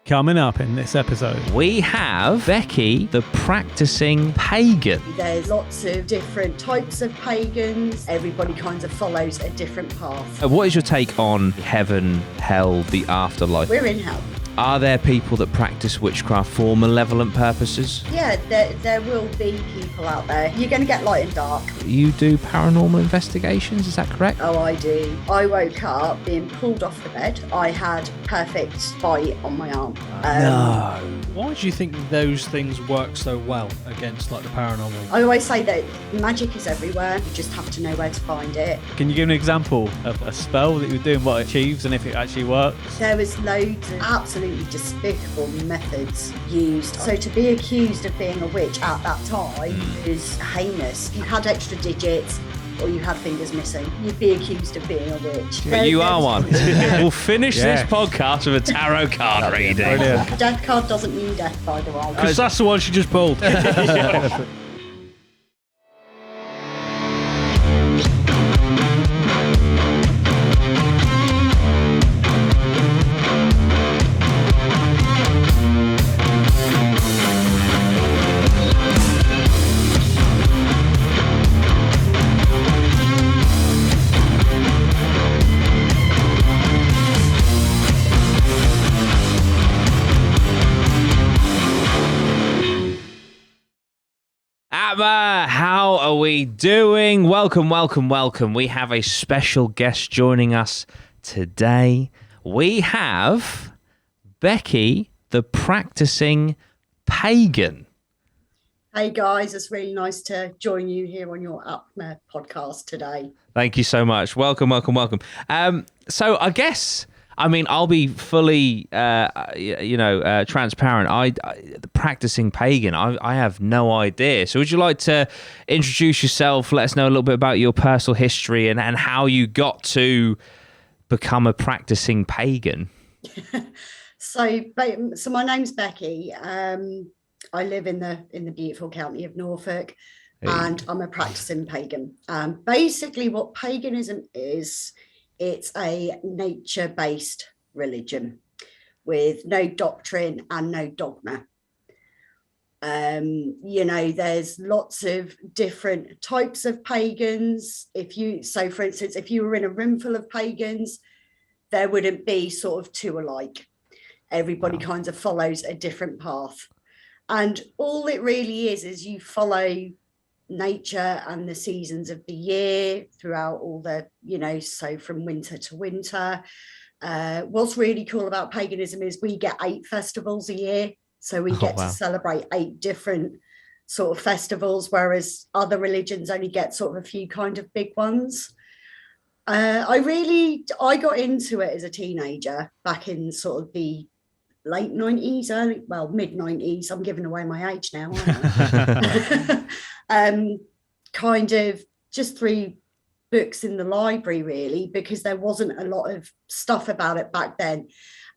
Coming up in this episode, we have Becci, the practising pagan. There's lots of different types of pagans. Everybody kind of follows a different path. What is your take on heaven, hell, the afterlife? We're in hell. Are there people that practice witchcraft for malevolent purposes? Yeah, there will be people out there. You're going to get light and dark. You do paranormal investigations, is that correct? Oh, I do. I woke up being pulled off the bed. I had perfect bite on my arm. No. Why do you think those things work so well against like the paranormal? I always say that magic is everywhere. You just have to know where to find it. can you give an example of a spell that you're doing, what it achieves, and if it actually works? There was loads of absolutely despicable methods used. So to be accused of being a witch at that time is heinous. You had extra digits or you had fingers missing, you'd be accused of being a witch. But you are one. Yeah. We'll finish this podcast with a tarot card reading. Brilliant. Death card doesn't mean death, by the way. Because that's the one she just pulled. APMA, how are we doing? Welcome. We have a special guest joining us today. We have Becci, the practising pagan. Hey guys, it's really nice to join you here on your APMA podcast today. Thank you so much. Welcome. So I guess, I'll be fully, transparent. The practising pagan, I have no idea. So would you like to introduce yourself? Let us know a little bit about your personal history and how you got to become a practising pagan. So my name's Becci. I live in the beautiful county of Norfolk, and I'm a practising pagan. Basically, what paganism is, it's a nature-based religion with no doctrine and no dogma. There's lots of different types of pagans. For instance, if you were in a room full of pagans, there wouldn't be sort of two alike. Everybody kind of follows a different path. And all it really is you follow nature and the seasons of the year throughout all the, so from winter to winter. What's really cool about paganism is we get 8 festivals a year. So we get to celebrate 8 different sort of festivals, whereas other religions only get sort of a few kind of big ones. I got into it as a teenager back in sort of the late 90s, mid 90s. I'm giving away my age now, aren't I? Kind of just through books in the library, really, because there wasn't a lot of stuff about it back then.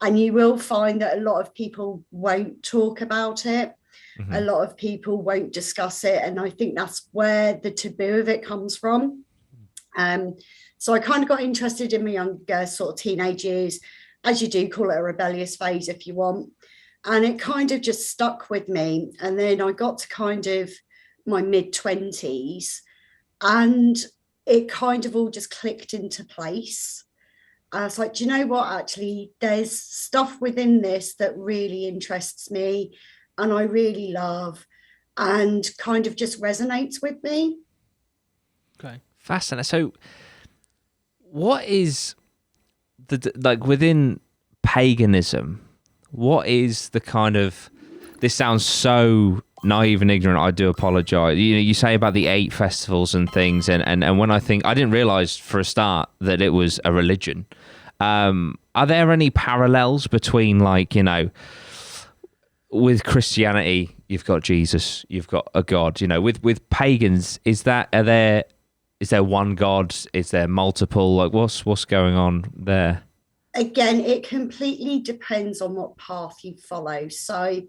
And you will find that a lot of people won't talk about it. Mm-hmm. A lot of people won't discuss it. And I think that's where the taboo of it comes from. So I kind of got interested in my younger sort of teenage years, as you do, call it a rebellious phase if you want. And it kind of just stuck with me. And then I got to kind of my mid-20s and it kind of all just clicked into place. I was like, do you know what? Actually, there's stuff within this that really interests me and I really love and kind of just resonates with me. Okay. Fascinating. So what is within paganism, what is the kind of, this sounds so naive and ignorant, I do apologize. You say about the 8 festivals and things, and when I didn't realize for a start that it was a religion. Are there any parallels between, with Christianity, you've got Jesus, you've got a God, with pagans, is there one God? Is there multiple? What's going on there? Again, it completely depends on what path you follow. So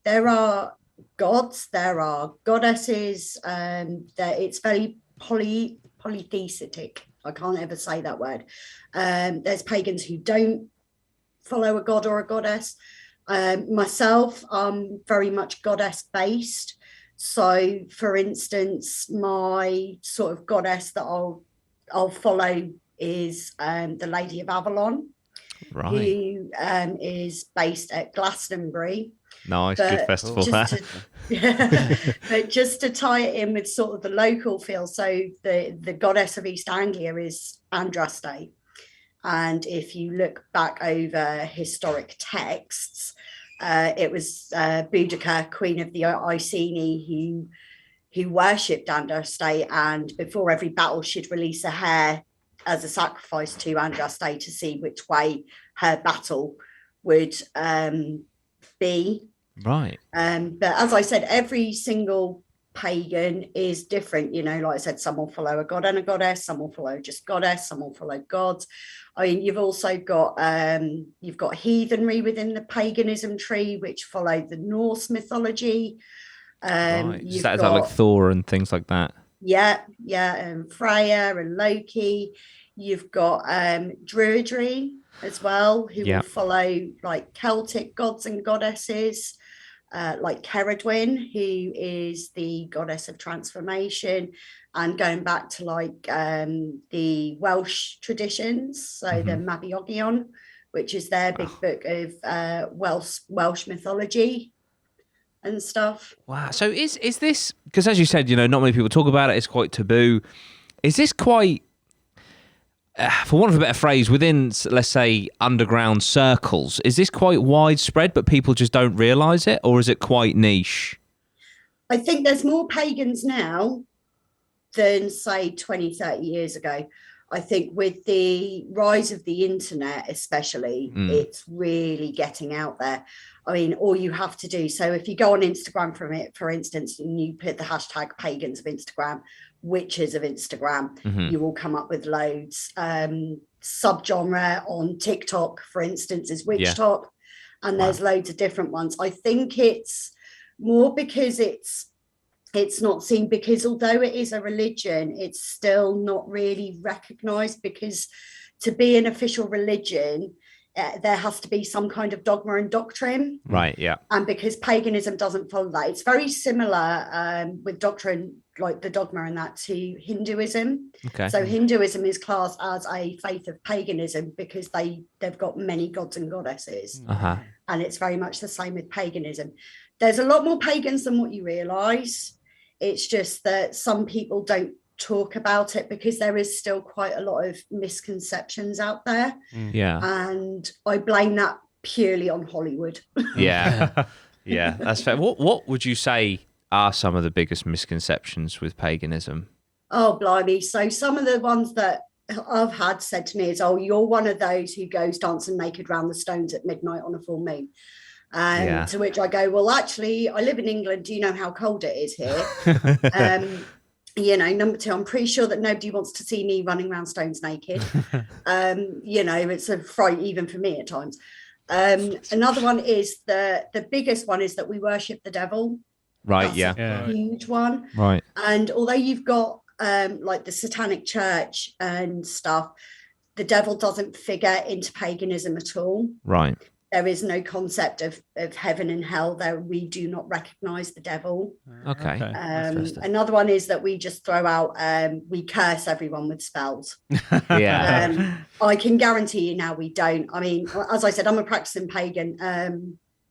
there are gods, there are goddesses, it's very polytheistic. I can't ever say that word. There's pagans who don't follow a god or a goddess. Myself, I'm very much goddess based. So, for instance, my sort of goddess that I'll follow is the Lady of Avalon, Right. who is based at Glastonbury. Nice, good festival there. But just to tie it in with sort of the local feel, so the goddess of East Anglia is Andraste. And if you look back over historic texts, it was Boudica, Queen of the Iceni, who worshipped Andraste, and before every battle she'd release a hare as a sacrifice to Andraste to see which way her battle would be. Right. But as I said, every single pagan is different. You know, like I said, some will follow a god and a goddess, some will follow just goddess, some will follow gods. I mean, you've also got heathenry within the paganism tree, which follow the Norse mythology. Right. Is that like Thor and things like that? Yeah, and Freya and Loki. You've got Druidry as well, who will follow like Celtic gods and goddesses, like Ceridwen, who is the goddess of transformation, and going back to like the Welsh traditions, so the Mabinogion, which is their big book of Welsh mythology and stuff. Wow. So is this, because as you said, you know, not many people talk about it, it's quite taboo. Is this quite, for want of a better phrase, within, let's say, underground circles, is this quite widespread but people just don't realise it, or is it quite niche? I think there's more pagans now than, say, 20, 30 years ago. I think with the rise of the internet, especially, it's really getting out there. I mean, all you have to do, so if you go on Instagram from it, for instance, and you put the hashtag pagans of Instagram, witches of Instagram, you will come up with loads. Subgenre on TikTok, for instance, is witch talk, and there's loads of different ones. I think it's more because it's not seen, because although it is a religion, it's still not really recognized, because to be an official religion, there has to be some kind of dogma and doctrine. Right, yeah. And because paganism doesn't follow that, it's very similar with doctrine, like the dogma and that, to Hinduism. Okay. So Hinduism is classed as a faith of paganism because they've got many gods and goddesses. And it's very much the same with paganism. There's a lot more pagans than what you realise. It's just that some people don't talk about it because there is still quite a lot of misconceptions out there. Yeah. And I blame that purely on Hollywood. Yeah. Yeah, that's fair. What would you say are some of the biggest misconceptions with paganism? Oh, blimey. So some of the ones that I've had said to me is, oh, you're one of those who goes dancing naked round the stones at midnight on a full moon. To which I go, well, actually, I live in England. Do you know how cold it is here? You know, number two, I'm pretty sure that nobody wants to see me running around stones naked. You know, it's a fright even for me at times. Another one is the biggest one is that we worship the devil. Right. That's a huge one. Right. And although you've got like the satanic church and stuff, the devil doesn't figure into paganism at all. Right. There is no concept of heaven and hell there. We do not recognize the devil. Okay. Another one is that we just throw out, we curse everyone with spells. I can guarantee you now we don't. I mean, as I said, I'm a practicing pagan,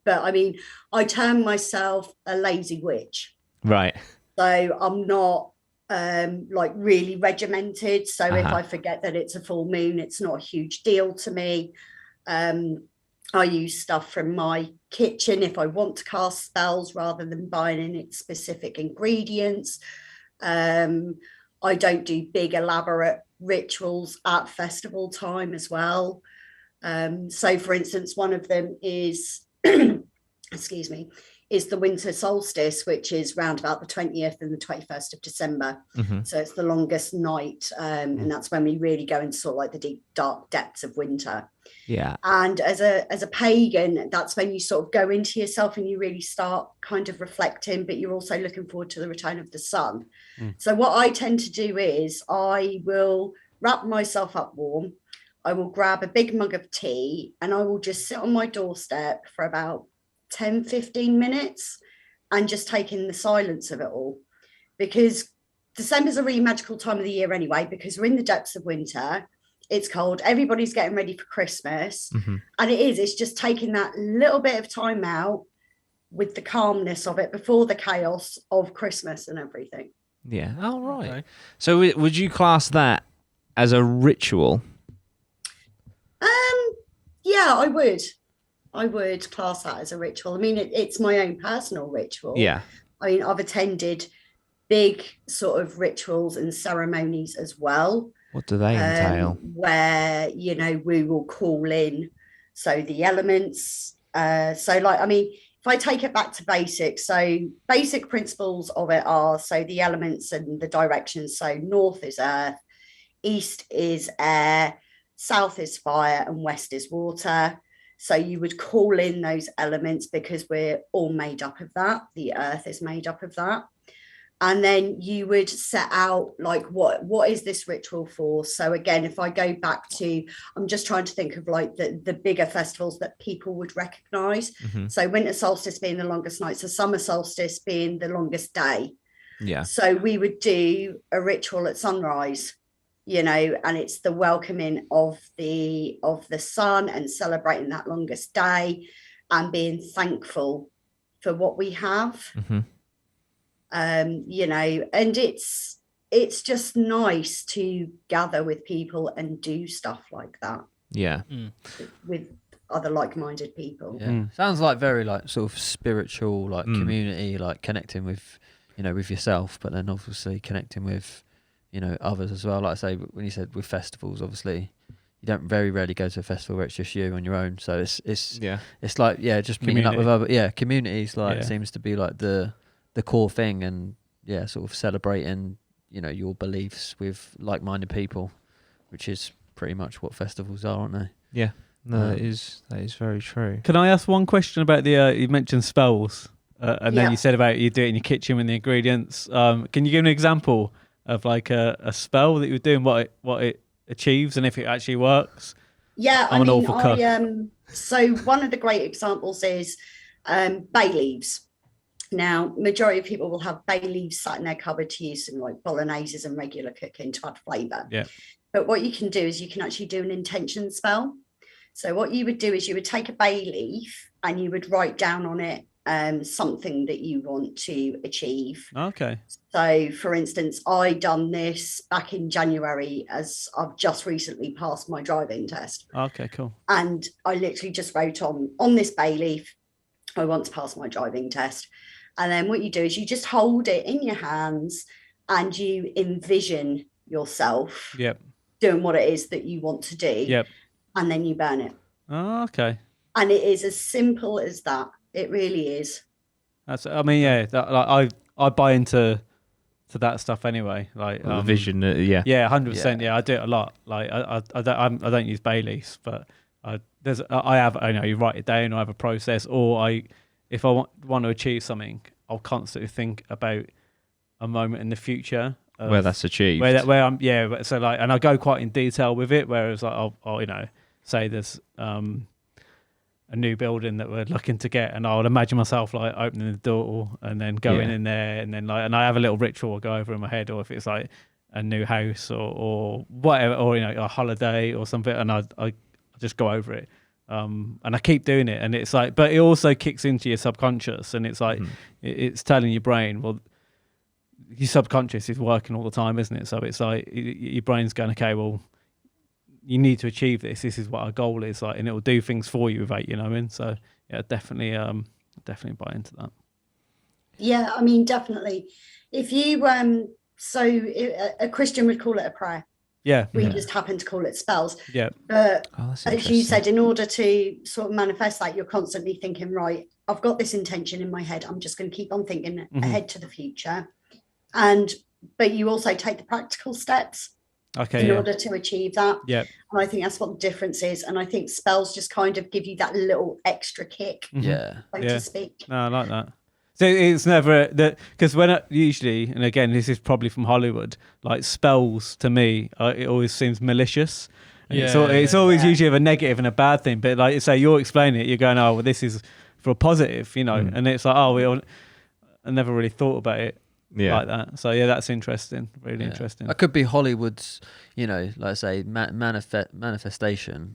but I mean, I term myself a lazy witch. Right. So I'm not like really regimented. So if I forget that it's a full moon, it's not a huge deal to me. I use stuff from my kitchen if I want to cast spells rather than buying in specific ingredients. I don't do big elaborate rituals at festival time as well. So for instance, one of them is, excuse me, is the winter solstice, which is round about the 20th and the 21st of December. So it's the longest night. And that's when we really go into sort of like the deep, dark depths of winter. Yeah. And as a pagan, that's when you sort of go into yourself and you really start kind of reflecting, but you're also looking forward to the return of the sun. So what I tend to do is I will wrap myself up warm. I will grab a big mug of tea and I will just sit on my doorstep for about 10, 15 minutes and just take in the silence of it all. Because December's a really magical time of the year anyway, because we're in the depths of winter. It's cold. Everybody's getting ready for Christmas. And it's just taking that little bit of time out with the calmness of it before the chaos of Christmas and everything. Yeah. Oh, right. Okay. So would you class that as a ritual? Yeah, I would. I would class that as a ritual. I mean, it's my own personal ritual. Yeah. I mean, I've attended big sort of rituals and ceremonies as well. What do they entail? Where, you know, we will call in, so the elements. So like, I mean, if I take it back to basics, so basic principles of it are, so the elements and the directions. So north is earth, east is air, south is fire, and west is water. So you would call in those elements because we're all made up of that. The earth is made up of that. And then you would set out like what is this ritual for? So again, if I go back to, I'm just trying to think of like the bigger festivals that people would recognize. So winter solstice being the longest night, so summer solstice being the longest day. Yeah. So we would do a ritual at sunrise, you know, and it's the welcoming of the sun and celebrating that longest day and being thankful for what we have. You know, and it's just nice to gather with people and do stuff like that. Yeah. With other like-minded people. Yeah. Sounds like very like sort of spiritual, like community, like connecting with, you know, with yourself, but then obviously connecting with, you know, others as well. Like I say, when you said with festivals, obviously you don't very rarely go to a festival where it's just you on your own. So it's like, just meeting up with other, communities like seems to be like the core thing, and sort of celebrating, you know, your beliefs with like-minded people, which is pretty much what festivals are, aren't they? Yeah. No, that is very true. Can I ask one question about the, you mentioned spells, and then you said about you do it in your kitchen with the ingredients. Can you give an example of like a spell that you're doing, what it achieves, and if it actually works? Yeah, I'm an awful cook. So one of the great examples is bay leaves. Now, majority of people will have bay leaves sat in their cupboard to use in like bologneses and regular cooking to add flavour. Yeah. But what you can do is you can actually do an intention spell. So what you would do is you would take a bay leaf and you would write down on it something that you want to achieve. Okay. So, for instance, I done this back in January as I've just recently passed my driving test. Okay, cool. And I literally just wrote on this bay leaf, I want to pass my driving test. And then what you do is you just hold it in your hands and you envision yourself doing what it is that you want to do. Yep. And then you burn it. Oh, okay. And it is as simple as that. It really is. That's. I mean, like I buy into that stuff anyway. Like the vision. Yeah. Yeah, 100%. Yeah, I do it a lot. Like I don't use bay leaves, but I know you write it down. I have a process, or if I want to achieve something, I'll constantly think about a moment in the future where that's achieved. Where I'm so like, and I go quite in detail with it. Whereas like I'll you know, say there's a new building that we're looking to get, and I would imagine myself like opening the door and then going in there, and then like, and I have a little ritual I go over in my head, or if it's like a new house or whatever, or you know, a holiday or something, and I just go over it. And I keep doing it, and it's like, but it also kicks into your subconscious, and it's like it's telling your brain, well, your subconscious is working all the time, isn't it? So it's like your brain's going, okay, well, you need to achieve this. This is what our goal is, like, and it will do things for you with it. You know what I mean? So yeah, definitely buy into that. Yeah, I mean, definitely. If you a Christian would call it a prayer. Yeah. We just happen to call it spells. Yeah. But as you said, in order to sort of manifest that, you're constantly thinking, right, I've got this intention in my head. I'm just going to keep on thinking ahead to the future. But you also take the practical steps in order to achieve that. Yeah. And I think that's what the difference is. And I think spells just kind of give you that little extra kick, so to speak. No, I like that. So it's never that, because when usually, and again, this is probably from Hollywood, like spells to me, it always seems malicious. It's always usually of a negative and a bad thing. But like say you're explaining it, you're going, oh well, this is for a positive, you know, and it's like, oh, I never really thought about it like that. So yeah, that's interesting, really interesting. It could be Hollywood's, you know, like I say, manifestation.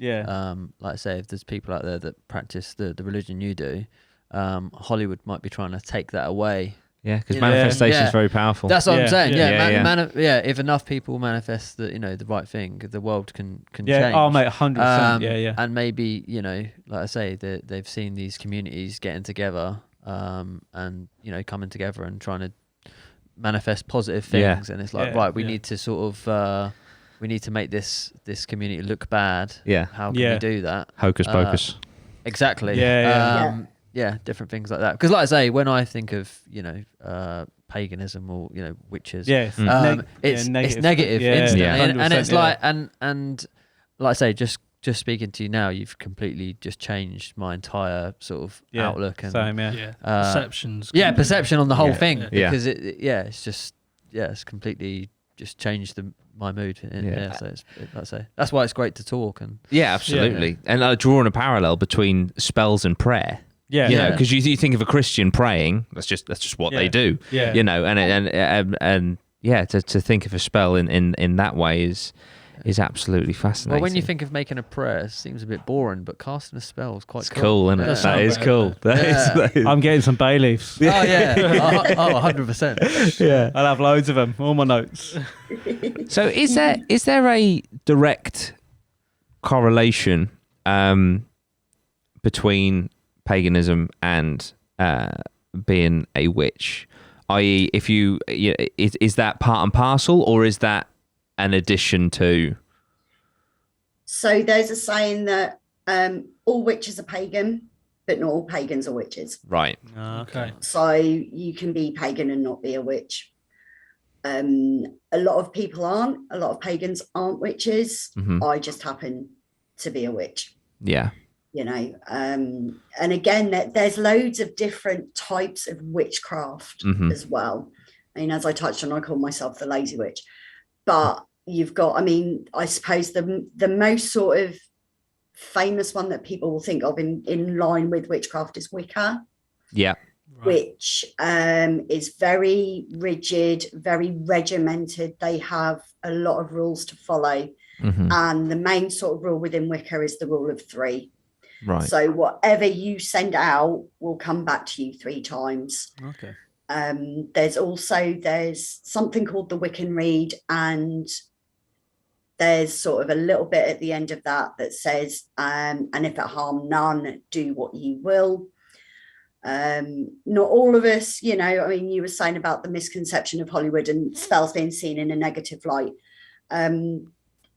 Like I say, if there's people out there that practice the religion you do, Hollywood might be trying to take that away. Yeah, because manifestation is very powerful. That's what I'm saying. If enough people manifest the the right thing, the world can change. Oh mate, 100%. And maybe like I say, they've seen these communities getting together, and coming together and trying to manifest positive things. And it's like we need to sort of we need to make this community look bad. Yeah, how can we do that? Hocus pocus. Exactly. Different things like that. Because like I say, when I think of paganism or witches, it's negative instantly, and it's like and like I say, just speaking to you now, you've completely just changed my entire sort of outlook and perceptions. Perception on the whole thing, because it's completely just changed my mood. So like I say, that's why it's great to talk. And absolutely. And drawing a parallel between spells and prayer. Because you think of a Christian praying, that's just what they do. And to think of a spell in that way is absolutely fascinating. Well, when you think of making a prayer, it seems a bit boring, but casting a spell is quite cool, isn't it? That is cool. That is. I'm getting some bay leaves. Oh yeah, 100%. Yeah, I'll have loads of them. All my notes. So is there a direct correlation between paganism and being a witch? I.e., if is that part and parcel, or is that an addition to? So there's a saying that all witches are pagan, but not all pagans are witches. Right. Okay. So you can be pagan and not be a witch. A lot of people aren't. A lot of pagans aren't witches. Mm-hmm. I just happen to be a witch. Yeah. And again, there's loads of different types of witchcraft as well. I mean, as I touched on, I call myself the lazy witch. But you've got, I suppose the most sort of famous one that people will think of in line with witchcraft is Wicca. Yeah. Right. Which is very rigid, very regimented. They have a lot of rules to follow. Mm-hmm. And the main sort of rule within Wicca is the rule of 3. Right. So whatever you send out will come back to you 3 times. Okay. There's something called the Wiccan Reed, and there's sort of a little bit at the end of that says, and if it harm none, do what you will. Not all of us, you were saying about the misconception of Hollywood and spells being seen in a negative light.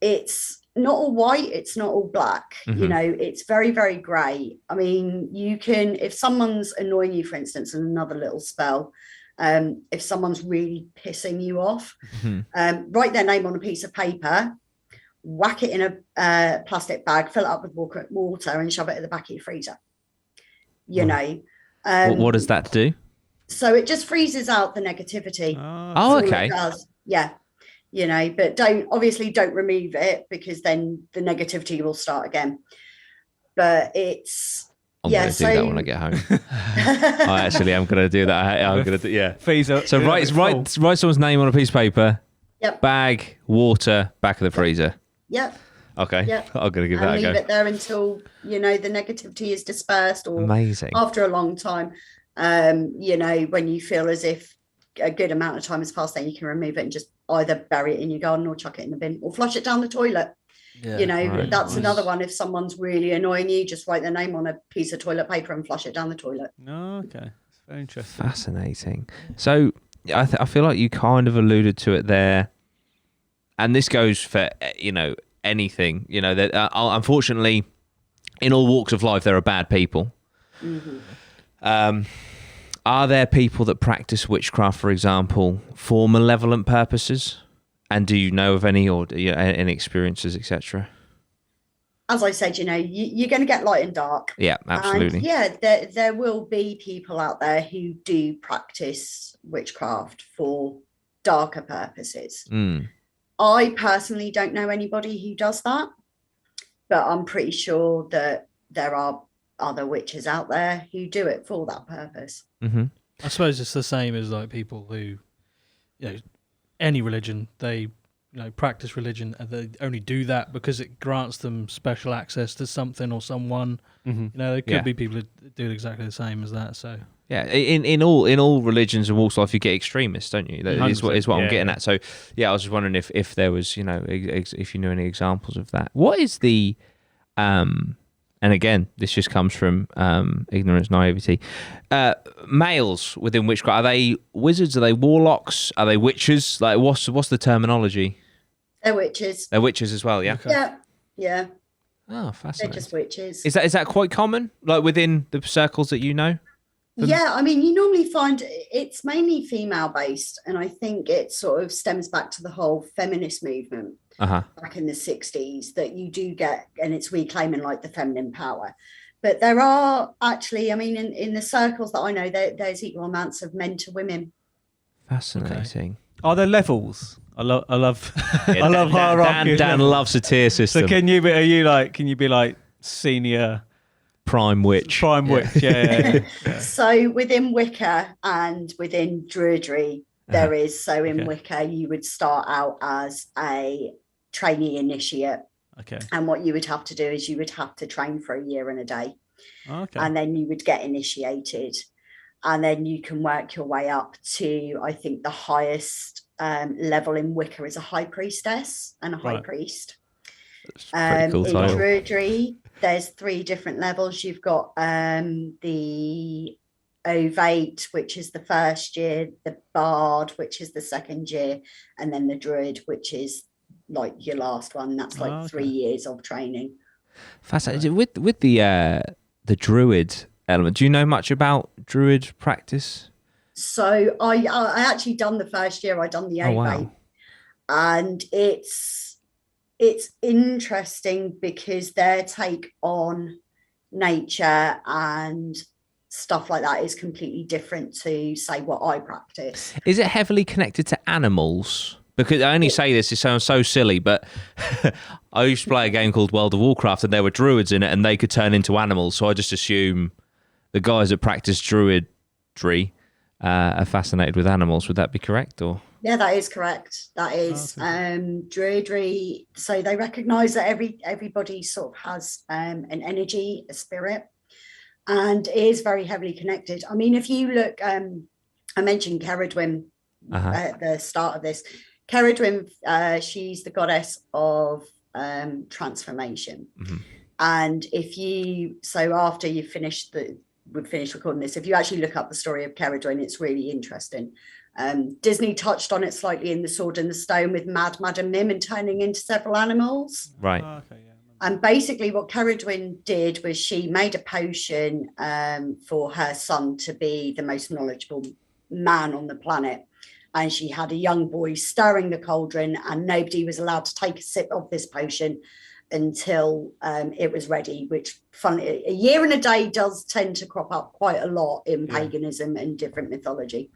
It's not all white, it's not all black. Mm-hmm. It's very, very grey. You can, if someone's annoying you, for instance, in another little spell, if someone's really pissing you off, write their name on a piece of paper, whack it in a plastic bag, fill it up with water and shove it at the back of your freezer. What does that do? So it just freezes out the negativity. Oh, okay. It does. Yeah. But don't remove it, because then the negativity will start again. But it's I'm going to do that when I get home. I actually am going to do that. I'm going to do freezer. So write someone's name on a piece of paper. Yep. Bag, water, back of the freezer. Yep. Okay. Yep. I'm going to give that a go. Leave it there until the negativity is dispersed, or amazing. After a long time. When you feel as if a good amount of time has passed, then you can remove it and just either bury it in your garden or chuck it in the bin or flush it down the toilet. Right. That's another one. If someone's really annoying you, just write their name on a piece of toilet paper and flush it down the toilet. Okay. It's very interesting. Fascinating. So I feel like you kind of alluded to it there, and this goes for anything. That unfortunately, in all walks of life, there are bad people. Mm-hmm. Are there people that practice witchcraft, for example, for malevolent purposes? And do you know of any, or any experiences, etc.? As I said, you're going to get light and dark. Yeah, absolutely. And there will be people out there who do practice witchcraft for darker purposes. I personally don't know anybody who does that. but I'm pretty sure that there are other witches out there who do it for that purpose. Mm-hmm. I suppose it's the same as like people who, any religion, they practice religion, and they only do that because it grants them special access to something or someone. Mm-hmm. There could be people who do exactly the same as that. So yeah, in all religions and walks of life, you get extremists, don't you? That is what I'm getting at. So yeah, I was just wondering if there was if you knew any examples of that. What is the and again, this just comes from ignorance, naivety. Males within witchcraft, are they wizards? Are they warlocks? Are they witches? Like, what's the terminology? They're witches. They're witches as well, yeah? Okay. Yeah. Oh, fascinating. They're just witches. Is that quite common, like within the circles that you know? Yeah, I mean, you normally find it's mainly female based, and I think it sort of stems back to the whole feminist movement back in the 60s that you do get, and it's reclaiming like the feminine power. But there are actually, I mean, in the circles that I know, there's equal amounts of men to women. Fascinating. Okay. Are there levels? I love I love hierarchy. Dan loves a tier system. So can you be like senior prime witch? Yeah. So within Wicca and within Druidry, there is. So in Wicca, you would start out as a trainee initiate. Okay. And what you would have to do is you would have to train for a year and a day. Okay. And then you would get initiated. And then you can work your way up to, I think, the highest level in Wicca is a high priestess and a high priest. Pretty cool in title. Druidry, there's 3 different levels. You've got the Ovate, which is the first year, the Bard, which is the second year, and then the Druid, which is like your last one. That's like 3 years of training. Fascinating. With the Druid element, do you know much about Druid practice? So I actually done the first year. I done the Ovate, and it's interesting because their take on nature and stuff like that is completely different to, say, what I practice. Is it heavily connected to animals? Because I only say this, it sounds so silly, but I used to play a game called World of Warcraft and there were druids in it and they could turn into animals. So I just assume the guys that practice druidry are fascinated with animals. Would that be correct? Or yeah, that is correct. That is Druidry. So they recognise that everybody sort of has an energy, a spirit, and it is very heavily connected. I mean, if you look, I mentioned Ceridwen at the start of this. Ceridwen, she's the goddess of transformation. And after we've finished recording this, if you actually look up the story of Ceridwen, it's really interesting. Disney touched on it slightly in The Sword and the Stone with Madam Mim and turning into several animals. Right. Oh, okay, yeah. And basically what Ceridwen did was she made a potion for her son to be the most knowledgeable man on the planet. And she had a young boy stirring the cauldron and nobody was allowed to take a sip of this potion until it was ready, which funny, a year and a day does tend to crop up quite a lot in paganism and different mythology.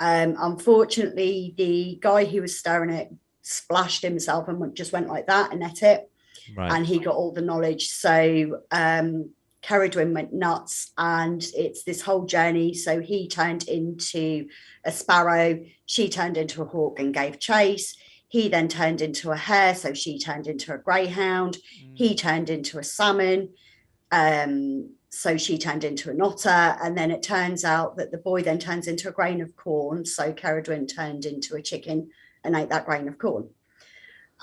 Unfortunately, the guy who was stirring it splashed himself and just went like that and ate it. Right. And he got all the knowledge. So Ceridwen went nuts, and it's this whole journey. So he turned into a sparrow, she turned into a hawk and gave chase. He then turned into a hare, so she turned into a greyhound. He turned into a salmon, so she turned into an otter. And then it turns out that the boy then turns into a grain of corn. So Ceridwen turned into a chicken and ate that grain of corn.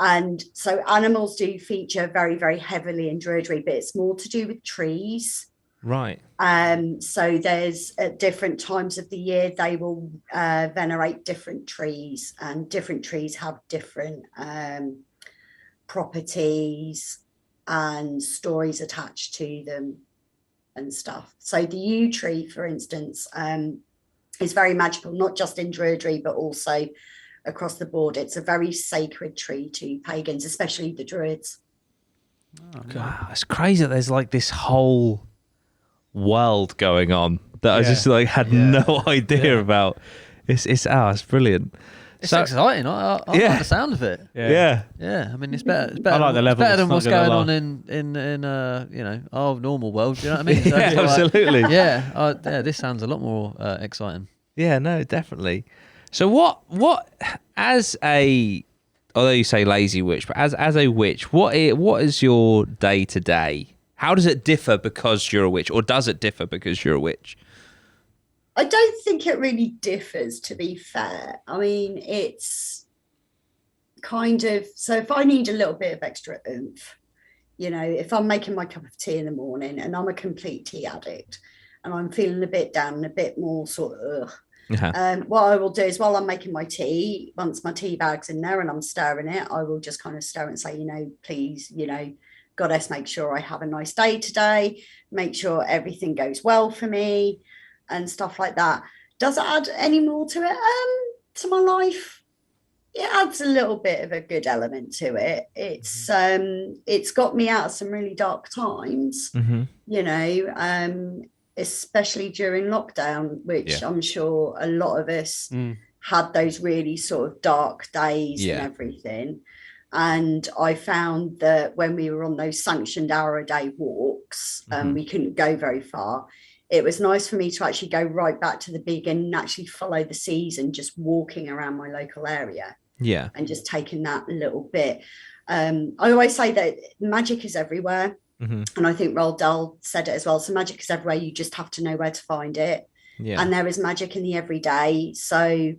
And so animals do feature very, very heavily in Druidry, but it's more to do with trees. Right. So there's at different times of the year, they will venerate different trees, and different trees have different properties and stories attached to them and stuff. So the yew tree, for instance, is very magical, not just in Druidry, but also across the board. It's a very sacred tree to pagans, especially the Druids. Okay. Wow, it's crazy that there's like this whole world going on that I just like had no idea about. It's brilliant. It's exciting. I like the sound of it. Yeah. Yeah, I mean, it's better. It's better, I like the it's level, better than it's not what's gonna going lie. on in our normal world. Do you know what I mean? So Yeah, it's like- absolutely. yeah, this sounds a lot more exciting. Yeah, no, definitely. So what although you say lazy witch, but as a witch, what is your day to day? How does it differ because you're a witch, or does it differ because you're a witch? I don't think it really differs, to be fair. I mean, it's kind of, so if I need a little bit of extra oomph, if I'm making my cup of tea in the morning and I'm a complete tea addict and I'm feeling a bit down and a bit more sort of, what I will do is while I'm making my tea, once my tea bag's in there and I'm stirring it, I will just kind of stir and say, please, Goddess, make sure I have a nice day today, make sure everything goes well for me and stuff like that. Does it add any more to it? To my life? It adds a little bit of a good element to it. It's got me out of some really dark times, especially during lockdown, which I'm sure a lot of us had those really sort of dark days and everything. And I found that when we were on those sanctioned hour-a-day walks, we couldn't go very far. It was nice for me to actually go right back to the beginning and actually follow the season, just walking around my local area. Yeah. And just taking that little bit. I always say that magic is everywhere. And I think Roald Dahl said it as well. So magic is everywhere. You just have to know where to find it. Yeah. And there is magic in the everyday. So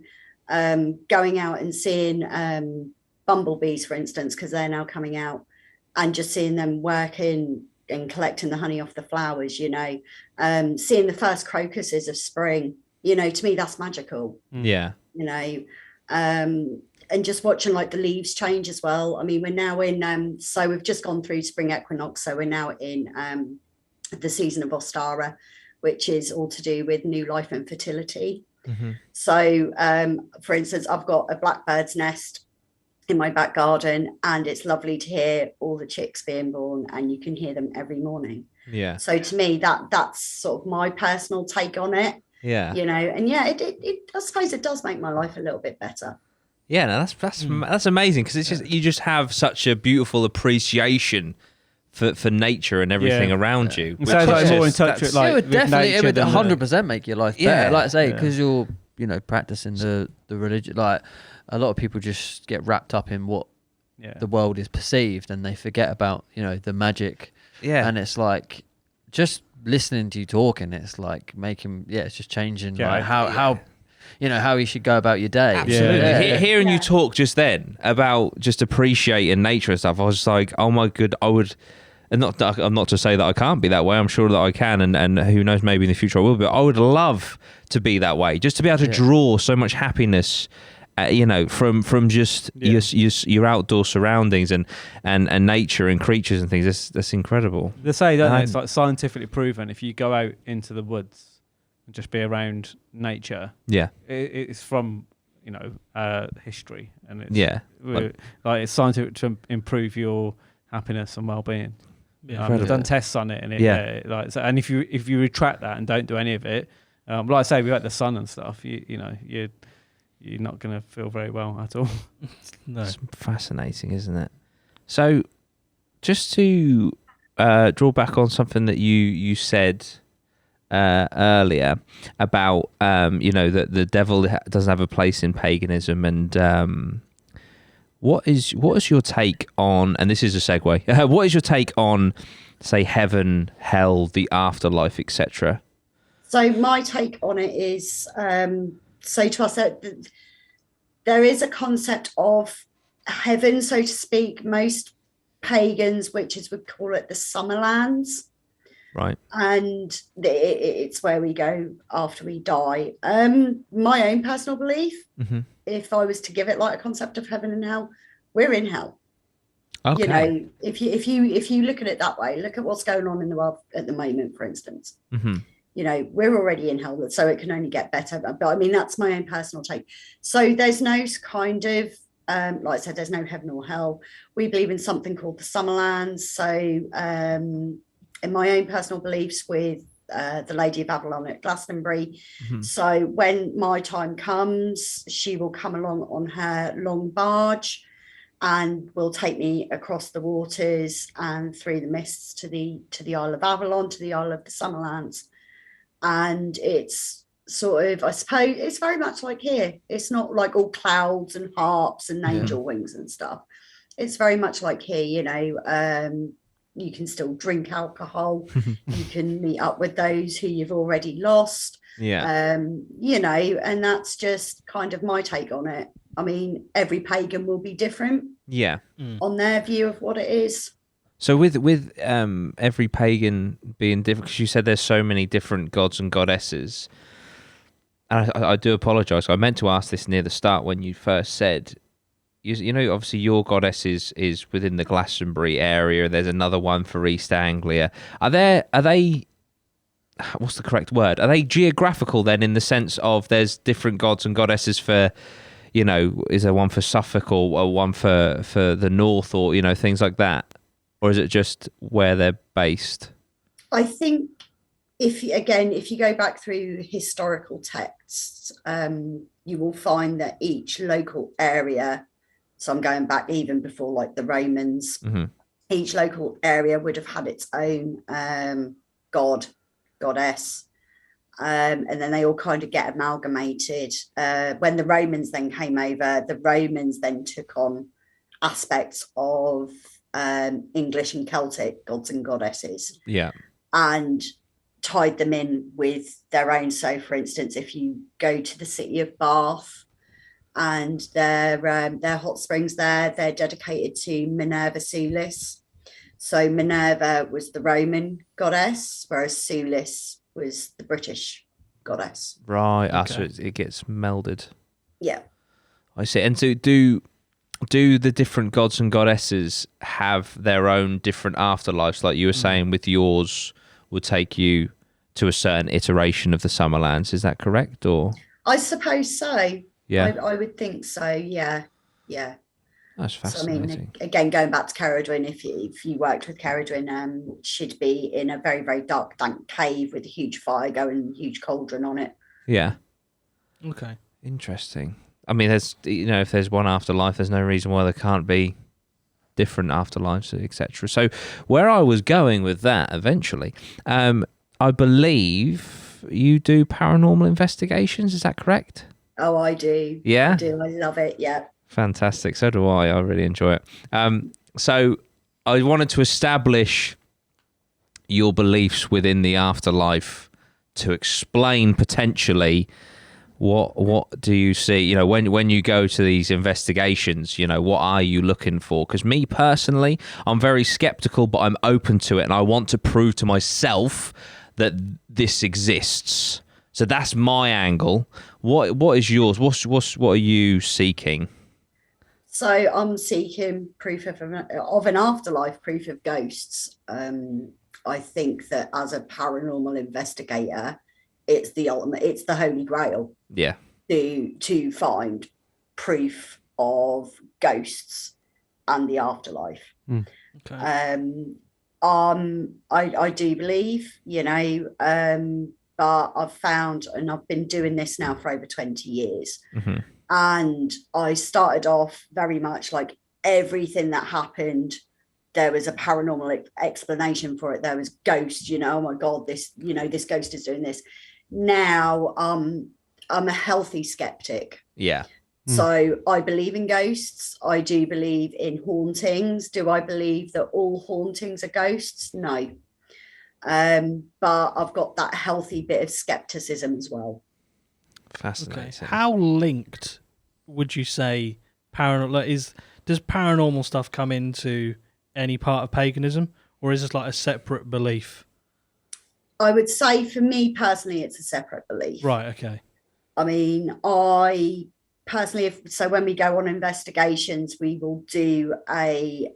going out and seeing bumblebees, for instance, because they're now coming out, and just seeing them working and collecting the honey off the flowers, seeing the first crocuses of spring, to me, that's magical. Yeah. And just watching like the leaves change as well. I mean, we're now in, so we've just gone through spring equinox. So we're now in the season of Ostara, which is all to do with new life and fertility. So, for instance, I've got a blackbird's nest in my back garden, and it's lovely to hear all the chicks being born, and you can hear them every morning. Yeah. So to me, that's sort of my personal take on it. Yeah. And I suppose it does make my life a little bit better. Yeah, no, that's amazing, because it's just you just have such a beautiful appreciation for nature and everything around you. It sounds like more in touch with like it would with definitely, it nature would than 100% make your life better. Yeah. Like I say, because you're practicing the religion. Like a lot of people just get wrapped up in what the world is perceived, and they forget about the magic. Yeah. And it's like just listening to you talking, it's like making it's just changing like how how you should go about your day. Absolutely. Yeah. Hearing you talk just then about just appreciating nature and stuff, I was just like, oh my god, I would. And I'm not to say that I can't be that way. I'm sure that I can, and who knows, maybe in the future I will be. But I would love to be that way, just to be able to draw so much happiness, from just your outdoor surroundings and nature and creatures and things. That's incredible. They say, don't they, it's like scientifically proven. If you go out into the woods and just be around nature, it's from history, and it's like it's scientific to improve your happiness and well-being. They've done tests on it, and and if you retract that and don't do any of it, like I say, without the sun and stuff, you're not going to feel very well at all. No. It's fascinating, isn't it? So, just to draw back on something that you said earlier about that the devil doesn't have a place in paganism, and what is your take on, and this is a segue, what is your take on, say, heaven, hell, the afterlife, etc.? So my take on it is, so to us, there is a concept of heaven, so to speak. Most pagans, witches, would call it the Summerlands. Right. And it's where we go after we die. My own personal belief, if I was to give it like a concept of heaven and hell, we're in hell. Okay. If you look at it that way, look at what's going on in the world at the moment, for instance. We're already in hell, so it can only get better. But I mean, that's my own personal take. So there's no kind of, like I said, there's no heaven or hell. We believe in something called the Summerlands. So in my own personal beliefs with the Lady of Avalon at Glastonbury. Mhm. So when my time comes, she will come along on her long barge and will take me across the waters and through the mists to the Isle of Avalon, to the Isle of the Summerlands. And it's sort of, I suppose, it's very much like here. It's not like all clouds and harps and angel wings and stuff. It's very much like here, you know. You can still drink alcohol. You can meet up with those who you've already lost. Yeah. You know, and that's just kind of my take on it. I mean, every pagan will be different Yeah. on their view of what it is. So with every pagan being different, because you said there's so many different gods and goddesses, and I do apologise. I meant to ask this near the start when you first said, you know, obviously your goddess is within the Glastonbury area. There's another one for East Anglia. Are they? What's the correct word? Are they geographical then, in the sense of there's different gods and goddesses for, you know, is there one for Suffolk or one for the north, or, you know, things like that? Or is it just where they're based? I think if you go back through historical texts, you will find that each local area, so I'm going back even before like the Romans, each local area would have had its own goddess. And then they all kind of get amalgamated. When the Romans then came over, the Romans then took on aspects of English and Celtic gods and goddesses. Yeah. And tied them in with their own. So, for instance, if you go to the city of Bath and their hot springs there, they're dedicated to Minerva Sulis. So Minerva was the Roman goddess, whereas Sulis was the British goddess. Right. Okay. So it gets melded. Yeah. I see. And so do the different gods and goddesses have their own different afterlives? Like you were saying, with yours would take you to a certain iteration of the Summerlands. Is that correct? Or I suppose so. yeah, I would think so. Yeah. Yeah. that's So, I fascinating. mean, again, going back to Caradwyn, if you worked with Caradwyn, she'd be in a very, very dark, dank cave with a huge fire going, huge cauldron on it. Yeah. Okay. Interesting. I mean, there's, you know, if there's one afterlife, there's no reason why there can't be different afterlives, etc. So where I was going with that eventually, I believe you do paranormal investigations. Is that correct? Oh, I do. Yeah? I do. I love it. Yeah. Fantastic. So do I. I really enjoy it. So I wanted to establish your beliefs within the afterlife to explain potentially what do you see, you know, when you go to these investigations, you know, what are you looking for? Because me personally, I'm very skeptical, but I'm open to it, and I want to prove to myself that this exists. So that's my angle. What is yours? What are you seeking? So I'm seeking proof of an afterlife, proof of ghosts. I think that as a paranormal investigator, it's the ultimate, it's the holy grail. Yeah. To find proof of ghosts and the afterlife. Okay. I do believe, you know, but I've found, and I've been doing this now for over 20 years. And I started off very much like everything that happened, there was a paranormal explanation for it. There was ghosts, you know, oh my God, this, you know, this ghost is doing this. Now, I'm a healthy skeptic. Yeah. So I believe in ghosts. I do believe in hauntings. Do I believe that all hauntings are ghosts? No. But I've got that healthy bit of skepticism as well. Fascinating. Okay. How linked would you say paranormal does paranormal stuff come into any part of paganism, or is this like a separate belief? I would say for me personally, it's a separate belief. Right. Okay. I mean, I personally, so when we go on investigations, we will do a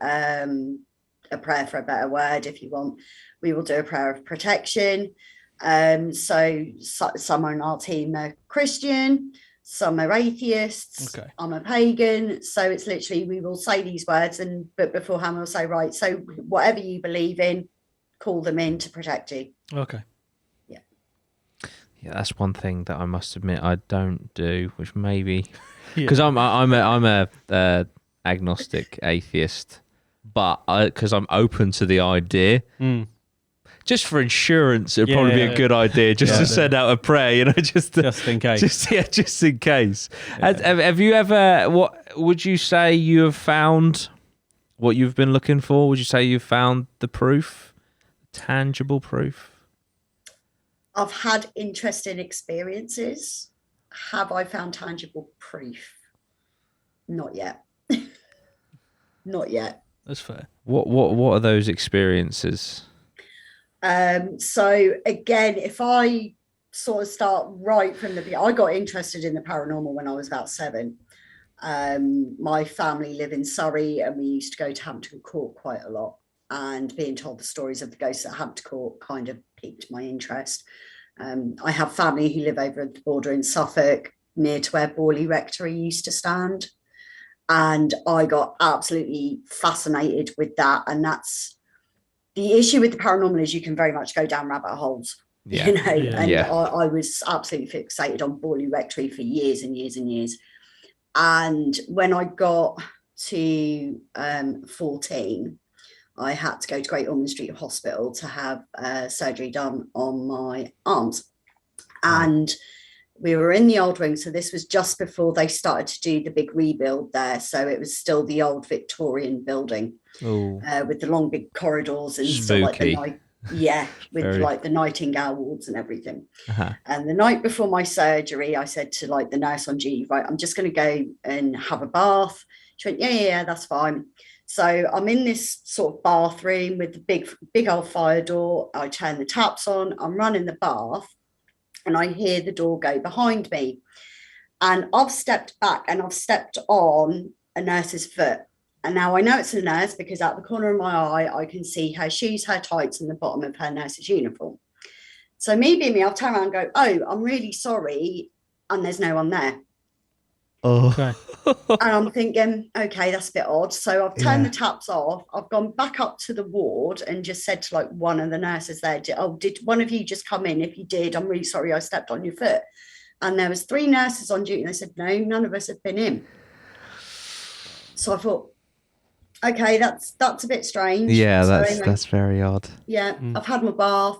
prayer, for a better word, if you want. We will do a prayer of protection. So some on our team are Christian, some are atheists. Okay. I'm a pagan. So it's literally, we will say these words, but beforehand we'll say, right, so whatever you believe in, call them in to protect you. Okay. Yeah, that's one thing that I must admit I don't do, which maybe Yeah. because I'm a agnostic atheist, but because I'm open to the idea. Just for insurance, it'd probably be a good idea just to send out a prayer, just in case. Just in case. Yeah. Have you ever? What would you say you have found? What you've been looking for? Would you say you've found the proof, tangible proof? I've had interesting experiences. Have I found tangible proof? Not yet. Not yet. That's fair. What are those experiences? So again, if I sort of start right from the beginning, I got interested in the paranormal when I was about 7. My family live in Surrey, and we used to go to Hampton Court quite a lot, and being told the stories of the ghosts at Hampton Court kind of piqued my interest. I have family who live over at the border in Suffolk, near to where Borley Rectory used to stand, and I got absolutely fascinated with that. And that's the issue with the paranormal, is you can very much go down rabbit holes, and I was absolutely fixated on Borley Rectory for years and years and years. And when I got to 14, I had to go to Great Ormond Street Hospital to have surgery done on my arms. And we were in the old wing. So this was just before they started to do the big rebuild there. So it was still the old Victorian building with the long big corridors and spooky. like the Nightingale wards and everything. And the night before my surgery, I said to like the nurse on duty, right, I'm just going to go and have a bath. She went, yeah, that's fine. So I'm in this sort of bathroom with the big old fire door. I turn the taps on, I'm running the bath, and I hear the door go behind me. And I've stepped back and I've stepped on a nurse's foot. And now I know it's a nurse because out the corner of my eye, I can see her shoes, her tights, and the bottom of her nurse's uniform. So me being me, I'll turn around and go, oh, I'm really sorry. And there's no one there. Oh. Okay. And I'm thinking, okay, that's a bit odd. So I've turned the taps off. I've gone back up to the ward and just said to like one of the nurses there, did one of you just come in? If you did, I'm really sorry I stepped on your foot. And there was 3 nurses on duty. And they said, no, none of us have been in. So I thought, okay, that's a bit strange. Yeah, so that's very odd. Yeah, I've had my bath,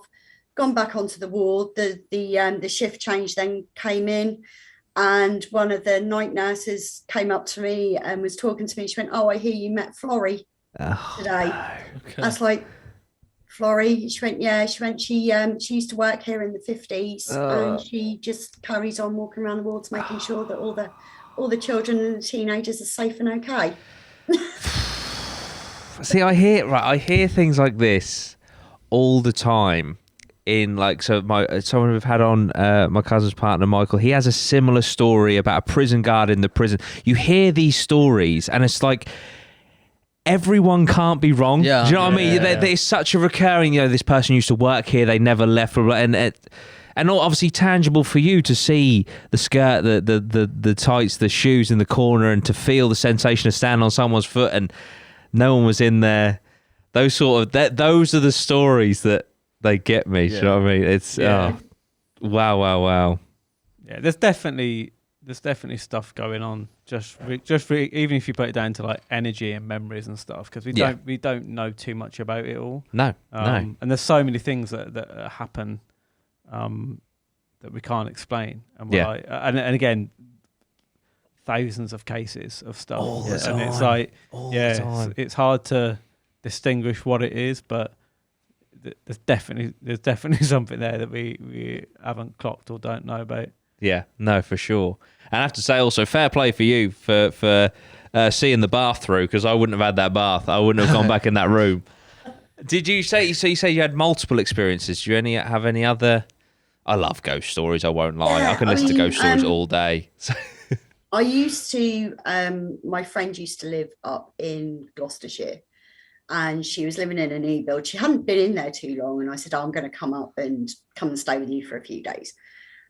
gone back onto the ward. The shift change then came in. And one of the night nurses came up to me and was talking to me. She went, oh, I hear you met Florrie today. Okay. I was like, Florrie? She went, yeah. She went, she used to work here in the 50s. And she just carries on walking around the wards, making sure that all the children and the teenagers are safe and okay. See, I hear things like this all the time. In like, so someone we've had on, my cousin's partner Michael, he has a similar story about a prison guard in the prison. You hear these stories and it's like everyone can't be wrong. Yeah. Do you know what I mean? There's such a recurring, this person used to work here, they never left, and obviously tangible for you to see the skirt, the tights, the shoes in the corner, and to feel the sensation of standing on someone's foot and no one was in there. Those are the stories that they get me. Do you know what I mean? It's wow. Yeah, there's definitely stuff going on. Just even if you put it down to like energy and memories and stuff, because we don't know too much about it all. No. And there's so many things that happen that we can't explain. And we're like, and again, thousands of cases of stuff. All the time. And it's like, all the time. it's hard to distinguish what it is, but there's definitely something there that we haven't clocked or don't know about. Yeah, no, for sure. And I have to say also, fair play for you for seeing the bath through, because I wouldn't have had that bath. I wouldn't have gone back in that room. Did you say? So you say you had multiple experiences. Do you have any other? I love ghost stories. I won't lie. Yeah, I can listen to ghost stories all day. I used to. My friend used to live up in Gloucestershire. And she was living in a new build. She hadn't been in there too long. And I said, I'm going to come and stay with you for a few days,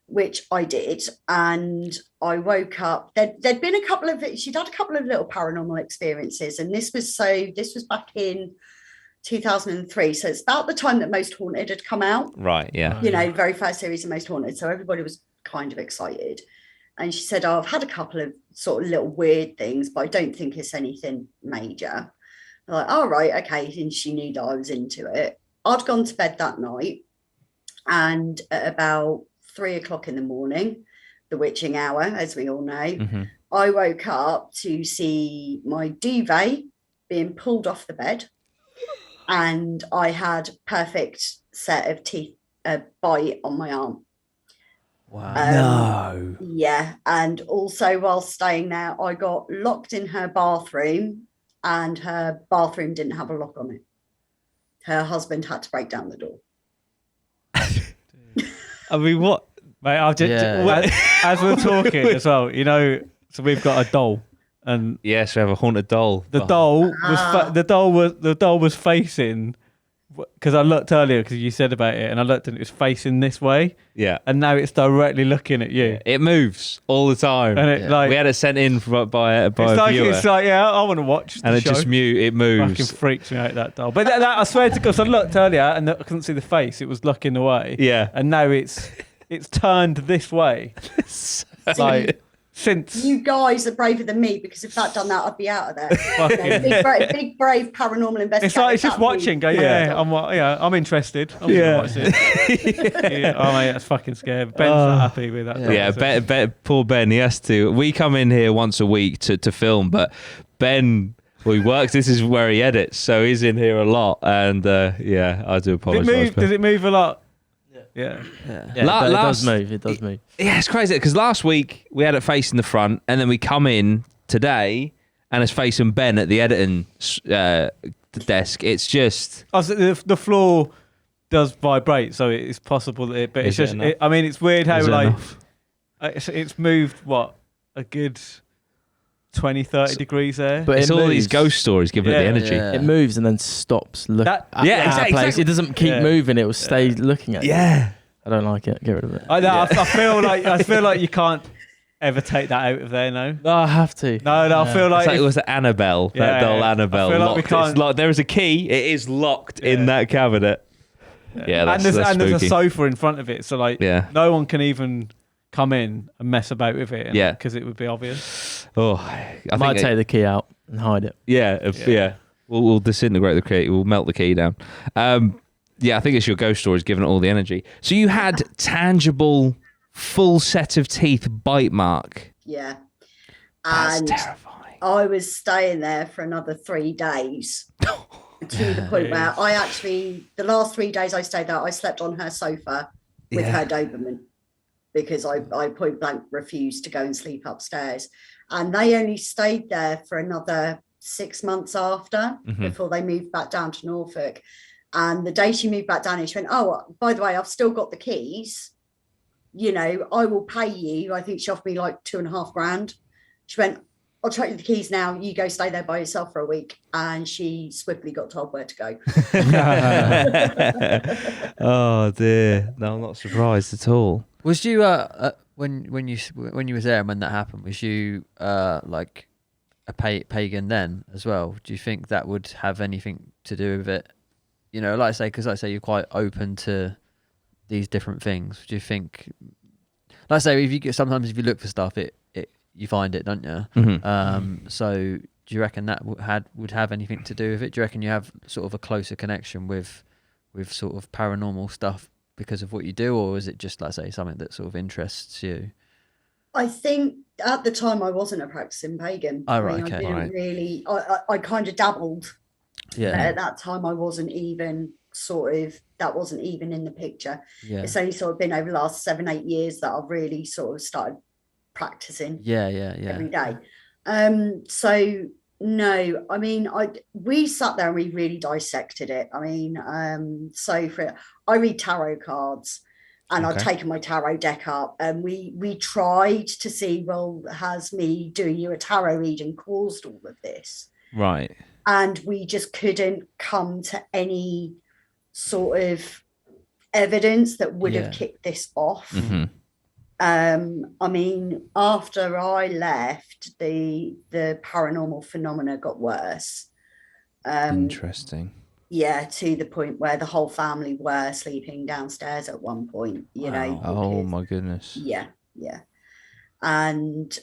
which I did. And I woke up. There'd been she'd had a couple of little paranormal experiences. And this was back in 2003. So it's about the time that Most Haunted had come out. Right. Yeah. You know, very first series of Most Haunted. So everybody was kind of excited. And she said, I've had a couple of sort of little weird things, but I don't think it's anything major. I'm like, all right, okay. And she knew that I was into it. I'd gone to bed that night, and at about 3 o'clock in the morning, the witching hour, as we all know, I woke up to see my duvet being pulled off the bed, and I had perfect set of teeth, a bite on my arm. Wow. No. Yeah. And also while staying there, I got locked in her bathroom, and her bathroom didn't have a lock on it. Her husband had to break down the door. I mean, what? Mate, I'll just, as we're talking as well, you know, so we've got a doll, and Yes, we have a haunted doll. the doll was the doll was facing, because I looked earlier because you said about it, and I looked and it was facing this way, Yeah. and now it's directly looking at you, It moves all the time. and it like we had it sent in by a viewer. it's like yeah, I want to watch the and it show. just it moves. Fucking freaks me out, that doll. But that I swear to God, so I looked earlier and I couldn't see the face; it was looking away. Yeah. and now it's turned this way. Like since You guys are braver than me, because if that done that, I'd be out of there. Fucking- Big brave paranormal investigator. it's like it's just watching. Go, I'm interested. I'm gonna watch this. Oh mate, that's fucking scary. Ben's not happy with that. Yeah, poor Ben. He has to. We come in here once a week to film, but Ben, well, he works. This is where he edits, so he's in here a lot. And I do apologise. Does it move a lot? Yeah. Yeah, it does move. It does move. Yeah, it's crazy because last week we had it facing the front, and then we come in today and it's facing Ben at the editing the desk. It's just Oh, so the floor does vibrate, so it's possible that it. But it's Is it just. enough? I mean, it's weird how Is it like enough? it's moved a good 20, 30 degrees there. But It's it all moves. these ghost stories giving it the Yeah. energy. Yeah. It moves and then stops. Look. That- at yeah, our exactly, place. exactly. It doesn't keep Yeah. moving. It will stay looking at you. Yeah. I don't like it. Get rid of it. I feel like you can't ever take that out of there. No. No, I have to. No, I feel It's like like it was Annabelle, that Yeah, doll I Annabelle. feel like we Locked. can't- It's locked. There is a key. It is locked in that cabinet. Yeah, that's and there's a spooky. sofa in front of it, so like no one can even come in and mess about with it. Yeah. because it would be obvious. Oh, I might take the key out and hide it. Yeah. We'll disintegrate the key. We'll melt the key down. Yeah, I think it's your ghost stories giving it all the energy. So you had tangible, full set of teeth bite mark. Yeah. That's And terrifying. I was staying there for another 3 days, to the point where I actually, the last 3 days I stayed there, I slept on her sofa with her Doberman, because I point blank refused to go and sleep upstairs. And they only stayed there for another 6 months after, before they moved back down to Norfolk. And the day she moved back down, she went, oh, by the way, I've still got the keys. You know, I will pay you. I think she offered me like $2,500. She went, I'll take you the keys now. You go stay there by yourself for a week. And she swiftly got told where to go. Oh dear. No, I'm not surprised at all. Was you when you was there and when that happened? Was you like a pagan then as well? Do you think that would have anything to do with it? You know, like I say, you're quite open to these different things. Do you think, like I say, sometimes if you look for stuff, it you find it, don't you? So do you reckon that would have anything to do with it? Do you reckon you have sort of a closer connection with sort of paranormal stuff because of what you do, or is it just, like I say, something that sort of interests you? I think at the time I wasn't a practicing pagan. Oh, right, I okay. didn't really, I kind of dabbled. Yeah. But at that time I wasn't even that wasn't even in the picture. Yeah. It's only sort of been over the last 7-8 years that I've really sort of started practicing every day. So no, I mean, we sat there and we really dissected it. I mean, I read tarot cards, and I'd taken my tarot deck up, and we tried to see, well, has me doing you a tarot reading caused all of this? Right. And we just couldn't come to any sort of evidence that would have kicked this off. I mean, after I left, the paranormal phenomena got worse. Interesting. Yeah, to the point where the whole family were sleeping downstairs at one point, you know. Oh because- my goodness. Yeah, yeah. And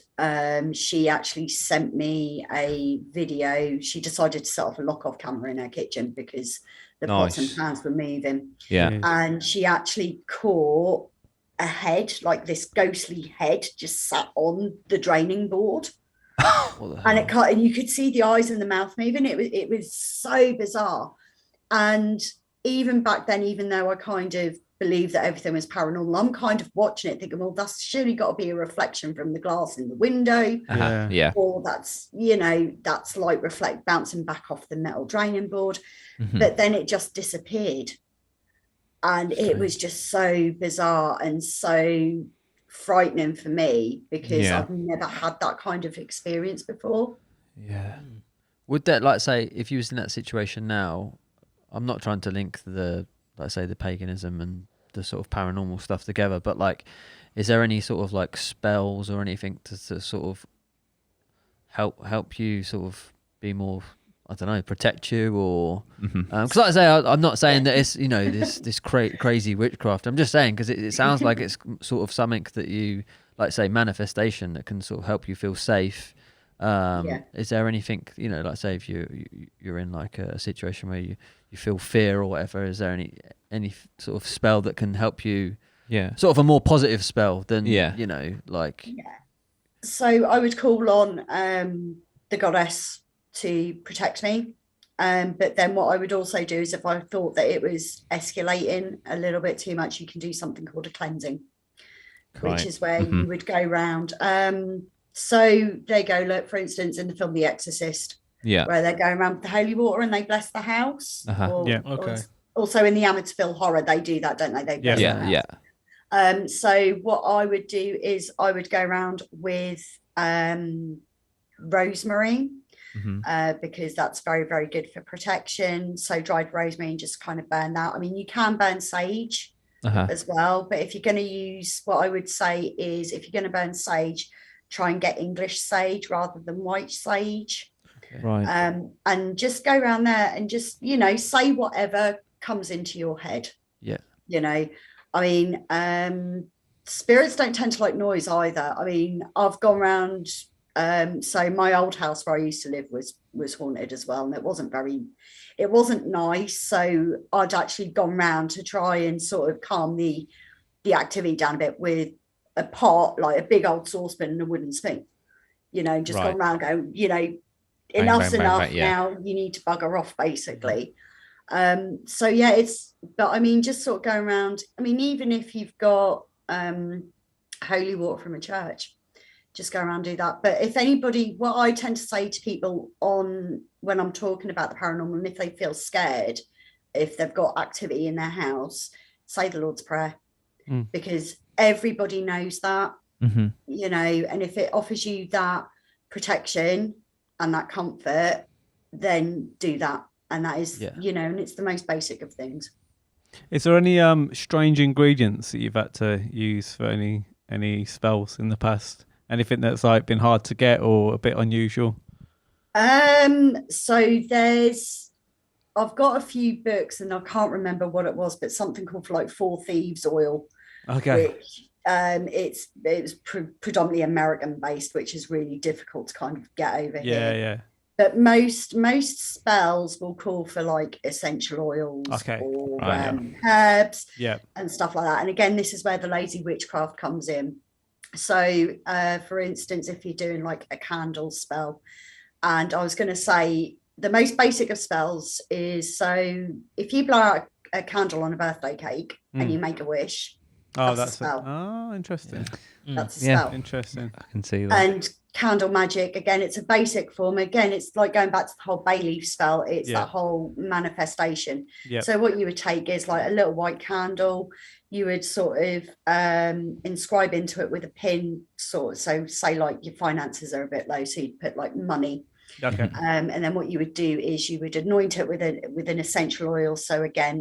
she actually sent me a video. She decided to set off a lock-off camera in her kitchen because the pots and Nice. pans were moving. Yeah. Jeez. And she actually caught a head, like this ghostly head, just sat on the draining board. What the And hell? and you could see the eyes and the mouth moving. It was so bizarre. And even back then, even though I kind of believed that everything was paranormal, I'm kind of watching it thinking, well, that's surely got to be a reflection from the glass in the window, Uh-huh. Yeah. or that's, you know, that's light reflect bouncing back off the metal draining board. Mhm. But then it just disappeared. And it was just so bizarre and so frightening for me because Yeah. I've never had that kind of experience before. Yeah. Would that, like, say, if you was in that situation now, I'm not trying to link the, like, say, the paganism and the sort of paranormal stuff together, but like, is there any sort of like spells or anything to sort of help you sort of be more, I don't know, protect you, or because like I say, I'm not saying that it's, you know, this crazy witchcraft. I'm just saying because it sounds like it's sort of something that you, like, say, manifestation that can sort of help you feel safe. Is there anything, you know, like, say, if you're in like a situation where you feel fear or whatever, is there any sort of spell that can help you, sort of a more positive spell than, you know, like... So I would call on the goddess to protect me, but then what I would also do is if I thought that it was escalating a little bit too much, you can do something called a cleansing, which is where you would go round. So they go, look, for instance, in the film The Exorcist, where they're going around with the holy water and they bless the house. Okay. Also in the Amityville Horror, they do that, don't they? They bless the house. So what I would do is I would go around with rosemary, because that's very, very good for protection. So dried rosemary and just kind of burn that. I mean, you can burn sage as well, but if you're going to use, what I would say is if you're going to burn sage, try and get English sage rather than white sage. Right. And just go around there and just, you know, say whatever comes into your head. You know, I mean, spirits don't tend to like noise either. I mean, I've gone around, so my old house where I used to live was haunted as well, and it wasn't nice. So I'd actually gone round to try and sort of calm the activity down a bit with a pot, like a big old saucepan and a wooden spoon, you know, just gone around going, you know, enough's enough now, you need to bugger off, basically. So yeah, but I mean, just sort of going around, I mean, even if you've got holy water from a church, just go around and do that. But if anybody, what I tend to say to people when I'm talking about the paranormal, and if they feel scared, if they've got activity in their house, say the Lord's Prayer, because everybody knows that, you know, and if it offers you that protection and that comfort, then do that. And that is, you know, and it's the most basic of things. Is there any strange ingredients that you've had to use for any spells in the past? Anything that's like been hard to get or a bit unusual? So I've got a few books and I can't remember what it was, but something called like Four Thieves oil. Okay. Which it's predominantly American based, which is really difficult to kind of get over here. Yeah. But most spells will call for like essential oils or herbs and stuff like that. And again, this is where the lazy witchcraft comes in. So, for instance, if you're doing like a candle spell, and I was going to say the most basic of spells is, so if you blow out a candle on a birthday cake and you make a wish, that's a spell. Interesting. That's a spell. Interesting. I can see that. And candle magic, again, it's a basic form. Again, it's like going back to the whole bay leaf spell. It's that whole manifestation. So what you would take is like a little white candle. You would sort of inscribe into it with a pin, so say like your finances are a bit low, so you'd put like money. Okay. And then what you would do is you would anoint it with an essential oil. So again,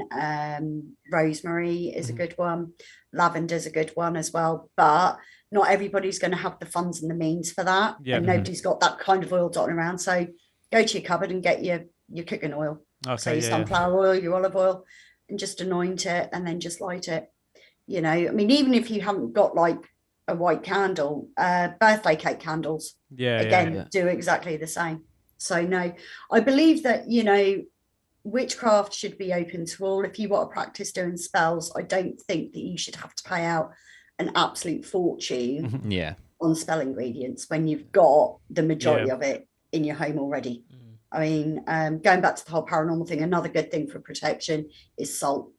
rosemary is a good one. Lavender is a good one as well. But not everybody's going to have the funds and the means for that. And nobody's got that kind of oil dotting around. So go to your cupboard and get your cooking oil. Okay, So your yeah. sunflower oil, your olive oil, and just anoint it and then just light it. You know, I mean, even if you haven't got like a white candle, birthday cake candles, Yeah, again, do exactly the same. So no, I believe that, you know, witchcraft should be open to all. If you want to practice doing spells, I don't think that you should have to pay out an absolute fortune Yeah. on spell ingredients when you've got the majority of it in your home already. I mean, going back to the whole paranormal thing, another good thing for protection is salt.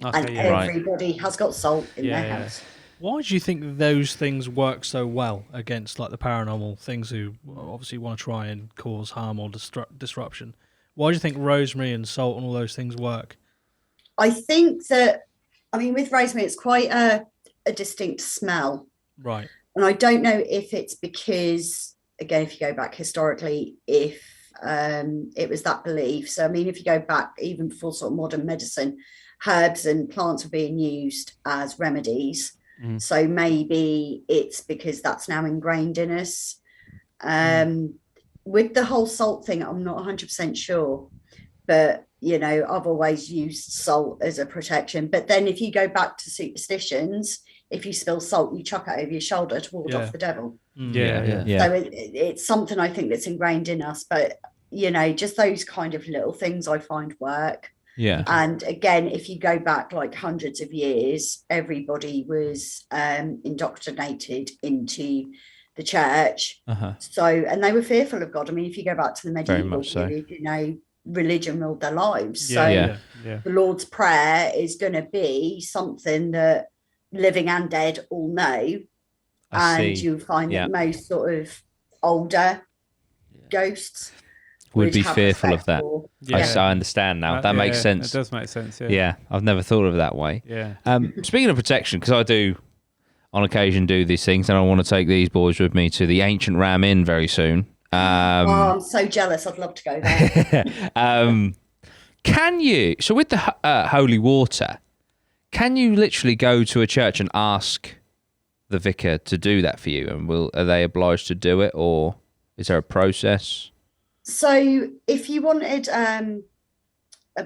Okay, and yeah. everybody has got salt in their house. Why do you think those things work so well against like the paranormal things who obviously want to try and cause harm or disruption? Why do you think rosemary and salt and all those things work? I think that, I mean, with rosemary, it's quite a distinct smell. Right. And I don't know if it's because, again, if you go back historically, if it was that belief. So, I mean, if you go back even before sort of modern medicine, herbs and plants were being used as remedies. So maybe it's because that's now ingrained in us. With the whole salt thing, I'm not 100% sure. But, you know, I've always used salt as a protection. But then if you go back to superstitions, if you spill salt, you chuck it over your shoulder to ward off the devil. Yeah. So it's something I think that's ingrained in us. But, you know, just those kind of little things I find work. Yeah. And again, if you go back like hundreds of years, everybody was indoctrinated into the church. So, and they were fearful of God. I mean, if you go back to the medieval period, you know, religion ruled their lives. So the Lord's Prayer is going to be something that living and dead all know. You'll find that most sort of older ghosts would be fearful of that. I understand now. That makes sense. It does make sense. Yeah, I've never thought of it that way. Yeah. Speaking of protection, because I do on occasion do these things, and I want to take these boys with me to the Ancient Ram Inn very soon. I'm so jealous. I'd love to go there. Can you? So with the holy water, can you literally go to a church and ask the vicar to do that for you? And are they obliged to do it, or is there a process? So if you wanted a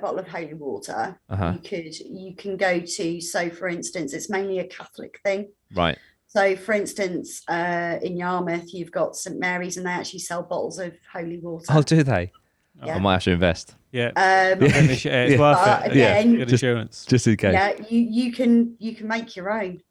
bottle of holy water, you can go to, so for instance, it's mainly a Catholic thing. Right. So for instance, in Yarmouth, you've got St. Mary's and they actually sell bottles of holy water. Oh, do they? Yeah. I might have to invest. Yeah. It's worth it. Again, good insurance. Just in case. Yeah, you can make your own.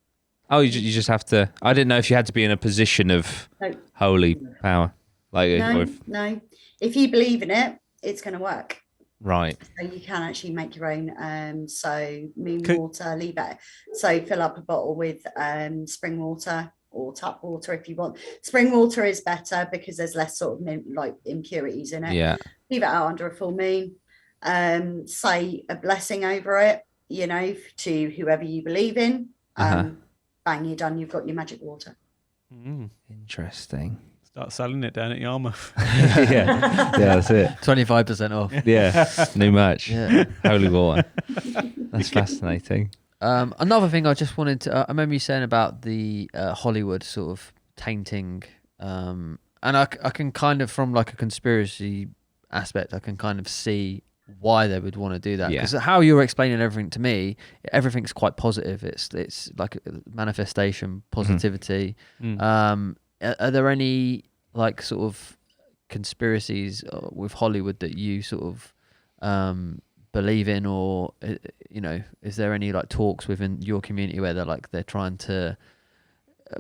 Oh, you just have to. I didn't know if you had to be in a position of holy power. No. If you believe in it, it's going to work. Right. So you can actually make your own. So moon water, leave it. So fill up a bottle with spring water or tap water if you want. Spring water is better because there's less sort of like impurities in it. Yeah. Leave it out under a full moon. Say a blessing over it, you know, to whoever you believe in. Bang, you're done. You've got your magic water. Interesting. Start selling it down at Yarmouth. yeah, that's it. 25% off. Yeah, new merch. Yeah. Holy water. That's fascinating. Another thing I just wanted to, I remember you saying about the Hollywood sort of tainting, and I can kind of, from like a conspiracy aspect, I can kind of see why they would want to do that. Because how you're explaining everything to me, everything's quite positive. It's like a manifestation, positivity. Are there any like sort of conspiracies with Hollywood that you sort of believe in, or you know, is there any like talks within your community where they're trying to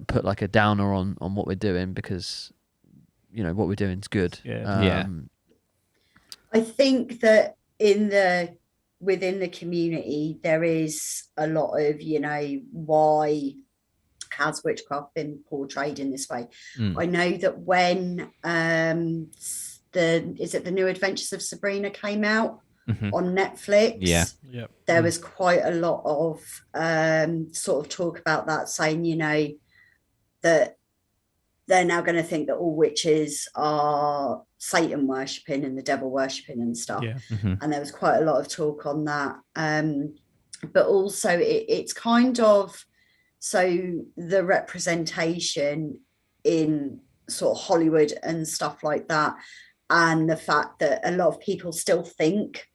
put like a downer on what we're doing because, you know, what we're doing is good? I think that within the community there is a lot of, you know, why has witchcraft been portrayed in this way? I know that when the New Adventures of Sabrina came out on Netflix, there was quite a lot of sort of talk about that, saying, you know, that they're now going to think that all witches are Satan worshipping and the devil worshipping and stuff. And there was quite a lot of talk on that. But also it's kind of, so the representation in sort of Hollywood and stuff like that, and the fact that a lot of people still think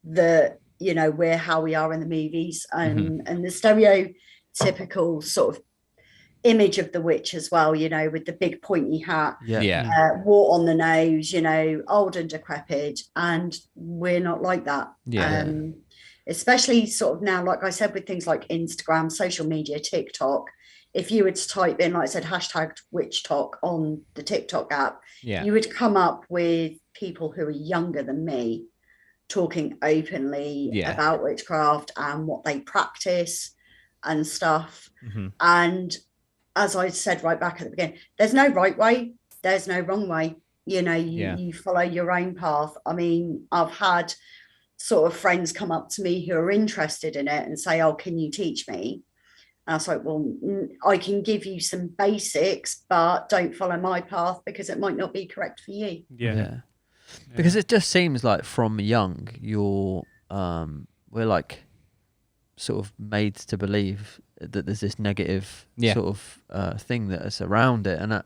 that, you know, we're how we are in the movies, and the stereotypical sort of image of the witch as well, you know, with the big pointy hat, wart on the nose, you know, old and decrepit, and we're not like that. Especially sort of now, like I said, with things like Instagram, social media, TikTok, if you were to type in, like I said, hashtag witch talk on the TikTok app, you would come up with people who are younger than me talking openly about witchcraft and what they practice and stuff. And as I said right back at the beginning, there's no right way, there's no wrong way. You know, you follow your own path. I mean, I've had sort of friends come up to me who are interested in it and say, oh, can you teach me? And I was like, well, I can give you some basics, but don't follow my path because it might not be correct for you. Because it just seems like from young, we're like sort of made to believe that there's this negative sort of thing that is around it, and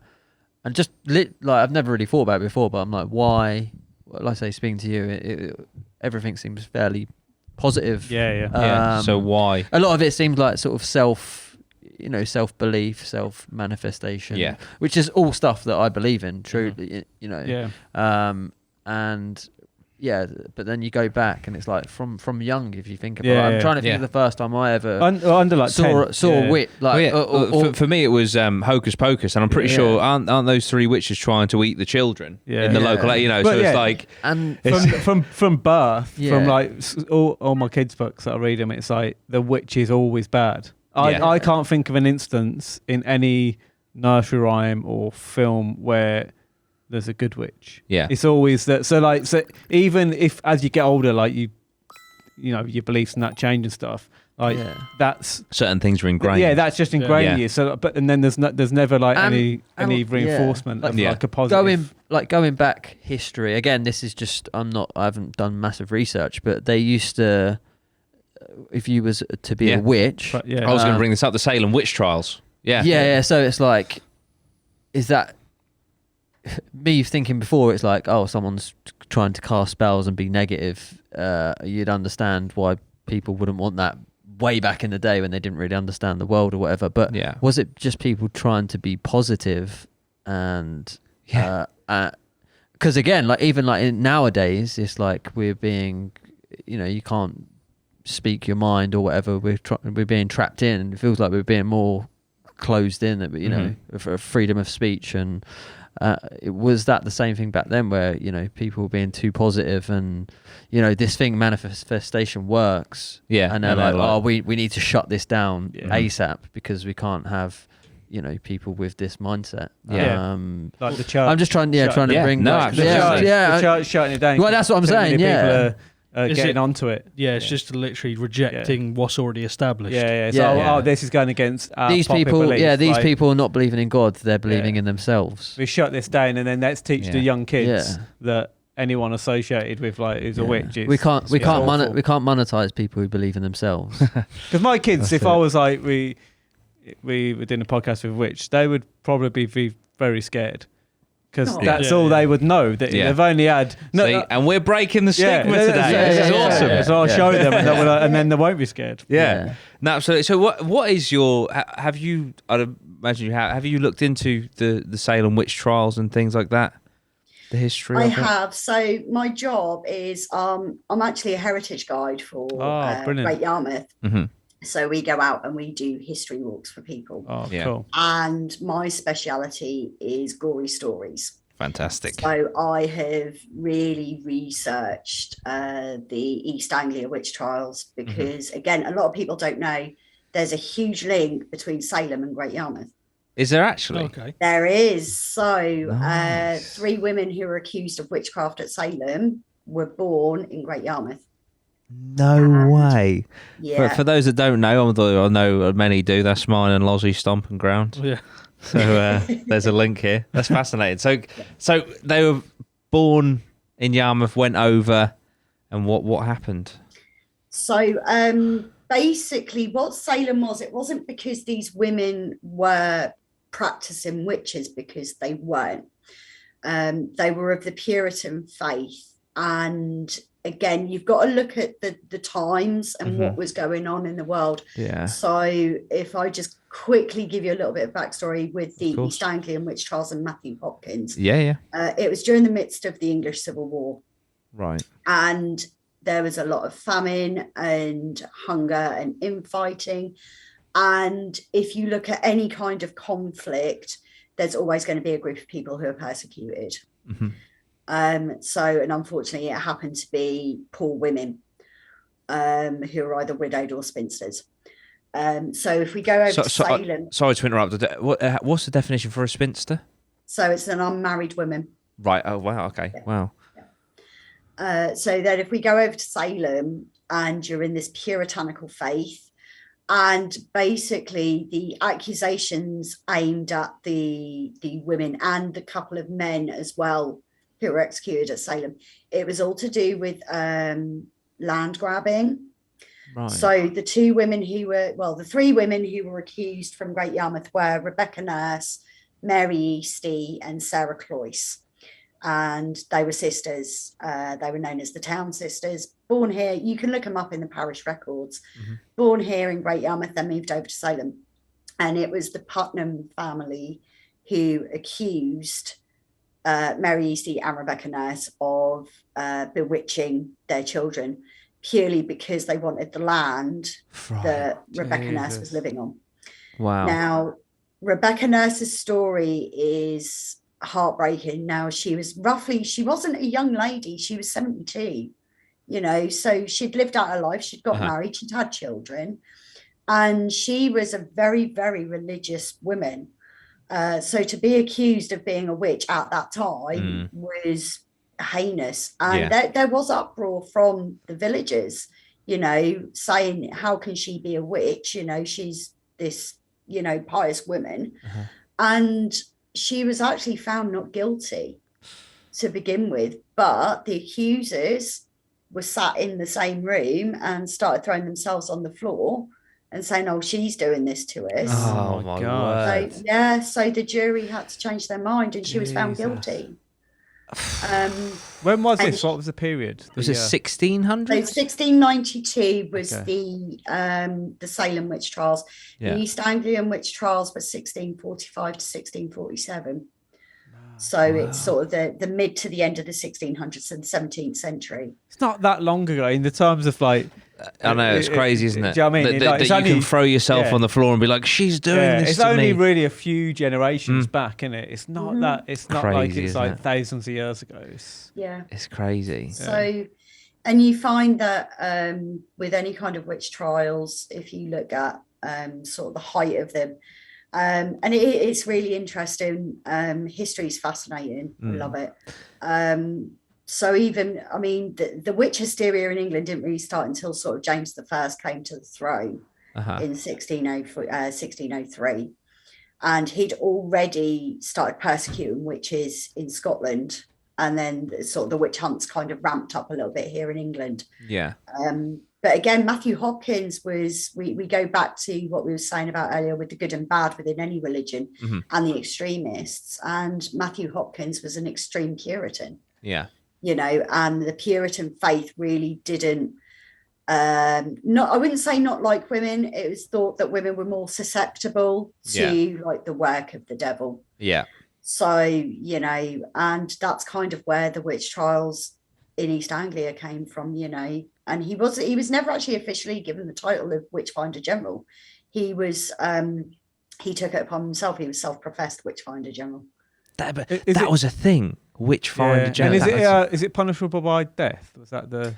just like I've never really thought about it before, but I'm like, why? Like I say, speaking to you, everything seems fairly positive. So why? A lot of it seems like sort of self-belief, self-manifestation, which is all stuff that I believe in, truly, you know. And but then you go back and it's like from young, if you think about it. I'm trying to think of the first time I ever under like saw a witch. Like, for me, it was Hocus Pocus, and I'm pretty sure aren't those three witches trying to eat the children in the local, you know? But so it's like, and from birth, from like all my kids' books that I read them, it's like the witch is always bad. I can't think of an instance in any nursery rhyme or film where there's a good witch. It's always that. So even if as you get older, like you know, your beliefs and that change and stuff, like that's certain things are ingrained. That's just ingrained in you. So and then there's never like any reinforcement of like a positive. Going back history again. This is just I haven't done massive research, but they used to, if you was to be a witch, I was going to bring this up, the Salem witch trials. So it's like, is that me thinking before? It's like, oh, someone's trying to cast spells and be negative. You'd understand why people wouldn't want that way back in the day when they didn't really understand the world or whatever. But was it just people trying to be positive? And because again, like even like nowadays, it's like we're being, you know, you can't speak your mind or whatever. We're being trapped in. It feels like we're being more closed in. You know, for freedom of speech. And was that the same thing back then, where, you know, people were being too positive and, you know, this thing manifestation works, and they're like, oh, we need to shut this down ASAP because we can't have, you know, people with this mindset. Like the church. I'm just trying to bring the church shutting it down. Well, that's what I'm saying. People are getting onto it. It's just literally rejecting what's already established. So this is going against these people. Beliefs. These people are not believing in God; they're believing in themselves. We shut this down, and then let's teach the young kids that anyone associated with like who's a witch. We can't monetize people who believe in themselves. Because my kids, if I was like we were doing a podcast with witch, they would probably be very scared. Because that's all they would know. That they've only had and we're breaking the stigma today. This is awesome. So I'll show them, and then they won't be scared. No, absolutely. So what is your? Have you? I'd imagine you have. Have you looked into the Salem witch trials and things like that? The history. I have. So my job is I'm actually a heritage guide for Great Yarmouth. So we go out and we do history walks for people. Cool. And my speciality is gory stories. Fantastic. So I have really researched the East Anglia witch trials because, again, a lot of people don't know there's a huge link between Salem and Great Yarmouth. Is there actually? Okay. There is. So 3 women who were accused of witchcraft at Salem were born in Great Yarmouth. No way. Yeah. For those that don't know, although I know many do, that's mine and Lozzie's stomping ground. Yeah. So there's a link here. That's fascinating. So they were born in Yarmouth, went over, and what happened? So basically what Salem was, it wasn't because these women were practicing witches, because they weren't. They were of the Puritan faith, and again, you've got to look at the times and what was going on in the world. Yeah. So if I just quickly give you a little bit of backstory with the East Anglian witch trials and Matthew Hopkins. Yeah. It was during the midst of the English Civil War. Right. And there was a lot of famine and hunger and infighting. And if you look at any kind of conflict, there's always going to be a group of people who are persecuted. And unfortunately, it happened to be poor women who are either widowed or spinsters. So if we go over to Salem... sorry to interrupt. What's the definition for a spinster? So it's an unmarried woman. Right. Oh, wow. Okay. Yeah. Wow. So then if we go over to Salem and you're in this puritanical faith, and basically the accusations aimed at the women and the couple of men as well who were executed at Salem, it was all to do with land grabbing. Right. So the three women who were accused from Great Yarmouth were Rebecca Nurse, Mary Eastie and Sarah Cloyce. And they were sisters. They were known as the Town Sisters. Born here, you can look them up in the parish records. Born here in Great Yarmouth, then moved over to Salem. And it was the Putnam family who accused Mary Eastie and Rebecca Nurse of bewitching their children purely because they wanted the land that Rebecca Nurse was living on. Wow. Now, Rebecca Nurse's story is heartbreaking. Now, she wasn't a young lady, she was 72, so she'd lived out her life, she'd got married, she'd had children, and she was a very, very religious woman. So to be accused of being a witch at that time was heinous. And there was uproar from the villagers, saying, how can she be a witch? She's this, pious woman. And she was actually found not guilty to begin with, but the accusers were sat in the same room and started throwing themselves on the floor and saying, oh, she's doing this to us. Oh my God. So the jury had to change their mind and she was found guilty. When was this? What was the period? Was it 1600? So 1692 was the Salem witch trials. The East Anglian witch trials were 1645 to 1647. So it's sort of the mid to the end of the 1600s and the 17th century. It's not that long ago in the terms of I know, it's crazy, isn't it? Do you know what I mean? That you can throw yourself on the floor and be like, she's doing this it's to only me. really a few generations back, isn't it? It's not that. It's not crazy, it's like thousands of years ago. It's crazy. So, and you find that with any kind of witch trials, if you look at sort of the height of them, and it's really interesting. History is fascinating. I love it. So even, the witch hysteria in England didn't really start until sort of James I came to the throne in 1603. And he'd already started persecuting witches in Scotland. And then sort of the witch hunts kind of ramped up a little bit here in England. Yeah. But again, Matthew Hopkins was, we go back to what we were saying about earlier with the good and bad within any religion and the extremists. And Matthew Hopkins was an extreme Puritan. Yeah. And the Puritan faith really didn't, I wouldn't say not like women. It was thought that women were more susceptible to like the work of the devil. Yeah. So, and that's kind of where the witch trials in East Anglia came from, and he was never actually officially given the title of Witchfinder General. He was, he took it upon himself. He was self-professed Witchfinder General. That was a thing. Witchfinder General. And is it punishable by death? Was that the?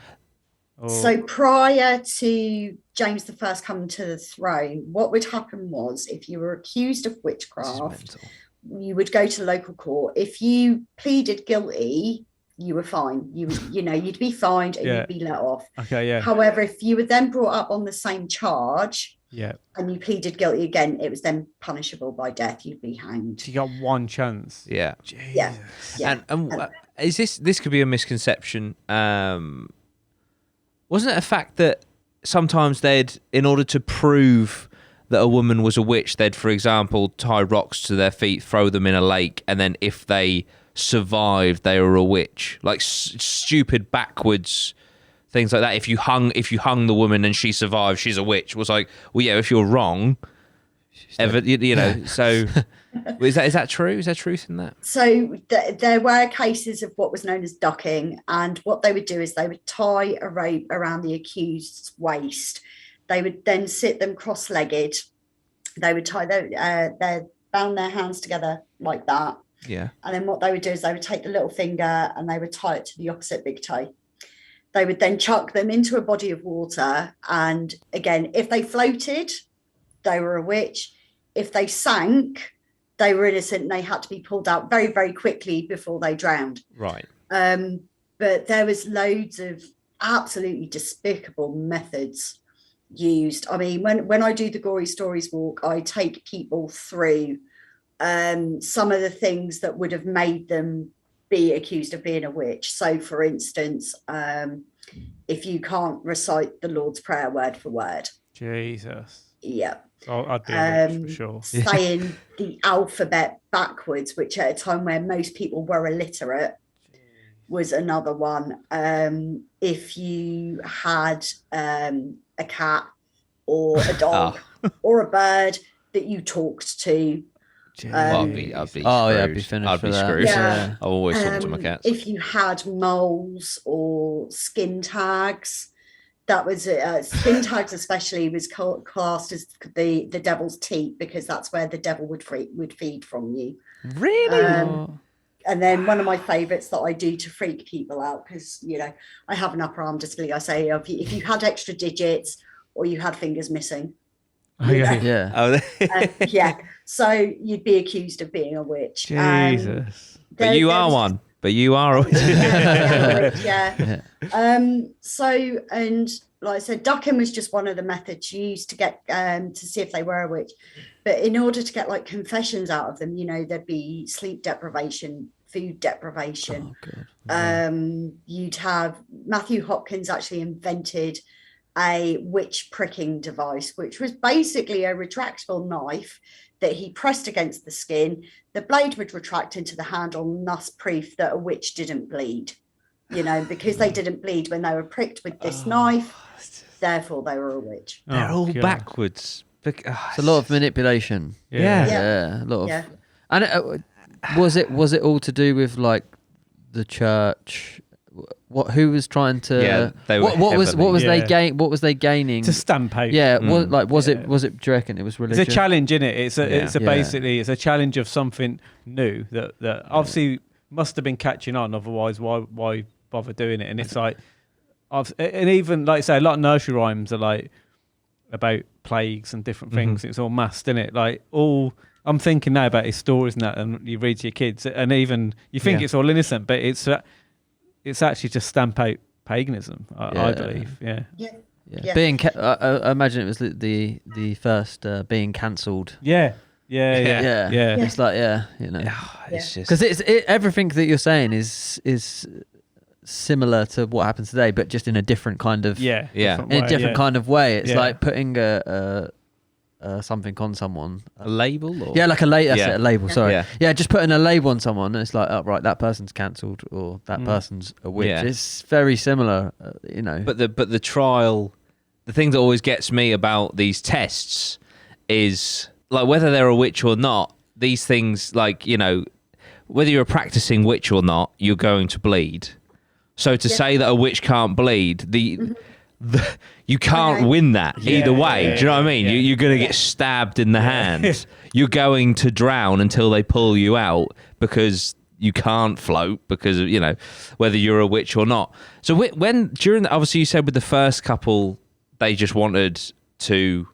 So prior to James I coming to the throne, what would happen was if you were accused of witchcraft, you would go to local court. If you pleaded guilty, you were fine. You'd be fined and you'd be let off. Okay, yeah. However, if you were then brought up on the same charge, and you pleaded guilty again, it was then punishable by death. You'd be hanged. So you got one chance. Yeah. Yeah. And is this could be a misconception? Wasn't it a fact that sometimes in order to prove that a woman was a witch, they'd, for example, tie rocks to their feet, throw them in a lake, and then if they survived, they were a witch? Like stupid backwards things like that. If you hung the woman and she survived, she's a witch. Was like, well, yeah, if you're wrong, you know. So is that true? Is there truth in that? So there were cases of what was known as ducking, and what they would do is they would tie a rope around the accused's waist. They would then sit them cross-legged. They would tie their bound their hands together like that. Yeah. And then what they would do is they would take the little finger and they would tie it to the opposite big toe. They would then chuck them into a body of water. And again, if they floated, they were a witch. If they sank, they were innocent and they had to be pulled out very, very quickly before they drowned. Right. But there was loads of absolutely despicable methods used. I mean, when I do the Gory Stories walk, I take people through some of the things that would have made them be accused of being a witch. So, for instance, if you can't recite the Lord's Prayer word for word. Jesus. Yeah. I'd be a witch for sure. Saying the alphabet backwards, which at a time where most people were illiterate, was another one. If you had a cat or a dog or a bird that you talked to, I'd be I'd be finished. I'd be for that. screwed. Yeah. I always talk to my cats. If you had moles or skin tags, that was skin tags especially was classed as the devil's teat, because that's where the devil would feed from you. Really? And then one of my favourites that I do to freak people out, because, you know, I have an upper arm disability. I say, if you had extra digits or you had fingers missing. Yeah. So you'd be accused of being a witch. Jesus. But you are one. But you are a witch. Yeah. So, and like I said, ducking was just one of the methods used to get to see if they were a witch. But in order to get like confessions out of them, you know, there'd be sleep deprivation, food deprivation. You'd have Matthew Hopkins actually invented a witch pricking device, which was basically a retractable knife that he pressed against the skin. The blade would retract into the handle, and thus proof that a witch didn't bleed. You know, because they didn't bleed when they were pricked with this knife, therefore they were a witch. They're all backwards. It's a lot of manipulation. Yeah. A lot of. And was it all to do with like the church? Who was trying to? Yeah, they were. What was they gaining? To stamp out. Yeah. Was it? Do you reckon it was religion? It's a challenge, isn't it? It's basically it's a challenge of something new that obviously must have been catching on. Otherwise, why bother doing it? And it's like, and even like say a lot of nursery rhymes are like about plagues and different things. It's all masked, isn't it? Like all. I'm thinking now about his stories and that, and you read to your kids, and even you think it's all innocent, but it's actually just stamp out paganism. I believe. Yeah. Being I imagine it was the first being cancelled. Yeah. It's like you know, it's just because everything that you're saying is similar to what happens today, but just in a different kind of in a different kind of way. It's like putting a something on someone, a label, or like a label. That's it, a label. Sorry, yeah. Just putting a label on someone, and it's like, oh right, that person's cancelled, or that person's a witch. Yeah. It's very similar, you know. But the trial, the thing that always gets me about these tests is like whether they're a witch or not. These things, like, you know, whether you're a practicing witch or not, you're going to bleed. So to say that a witch can't bleed, you can't win that either way. Do you know what I mean? You're going to get stabbed in the hand. You're going to drown until they pull you out because you can't float because of, you know, whether you're a witch or not. So obviously you said with the first couple, they just wanted to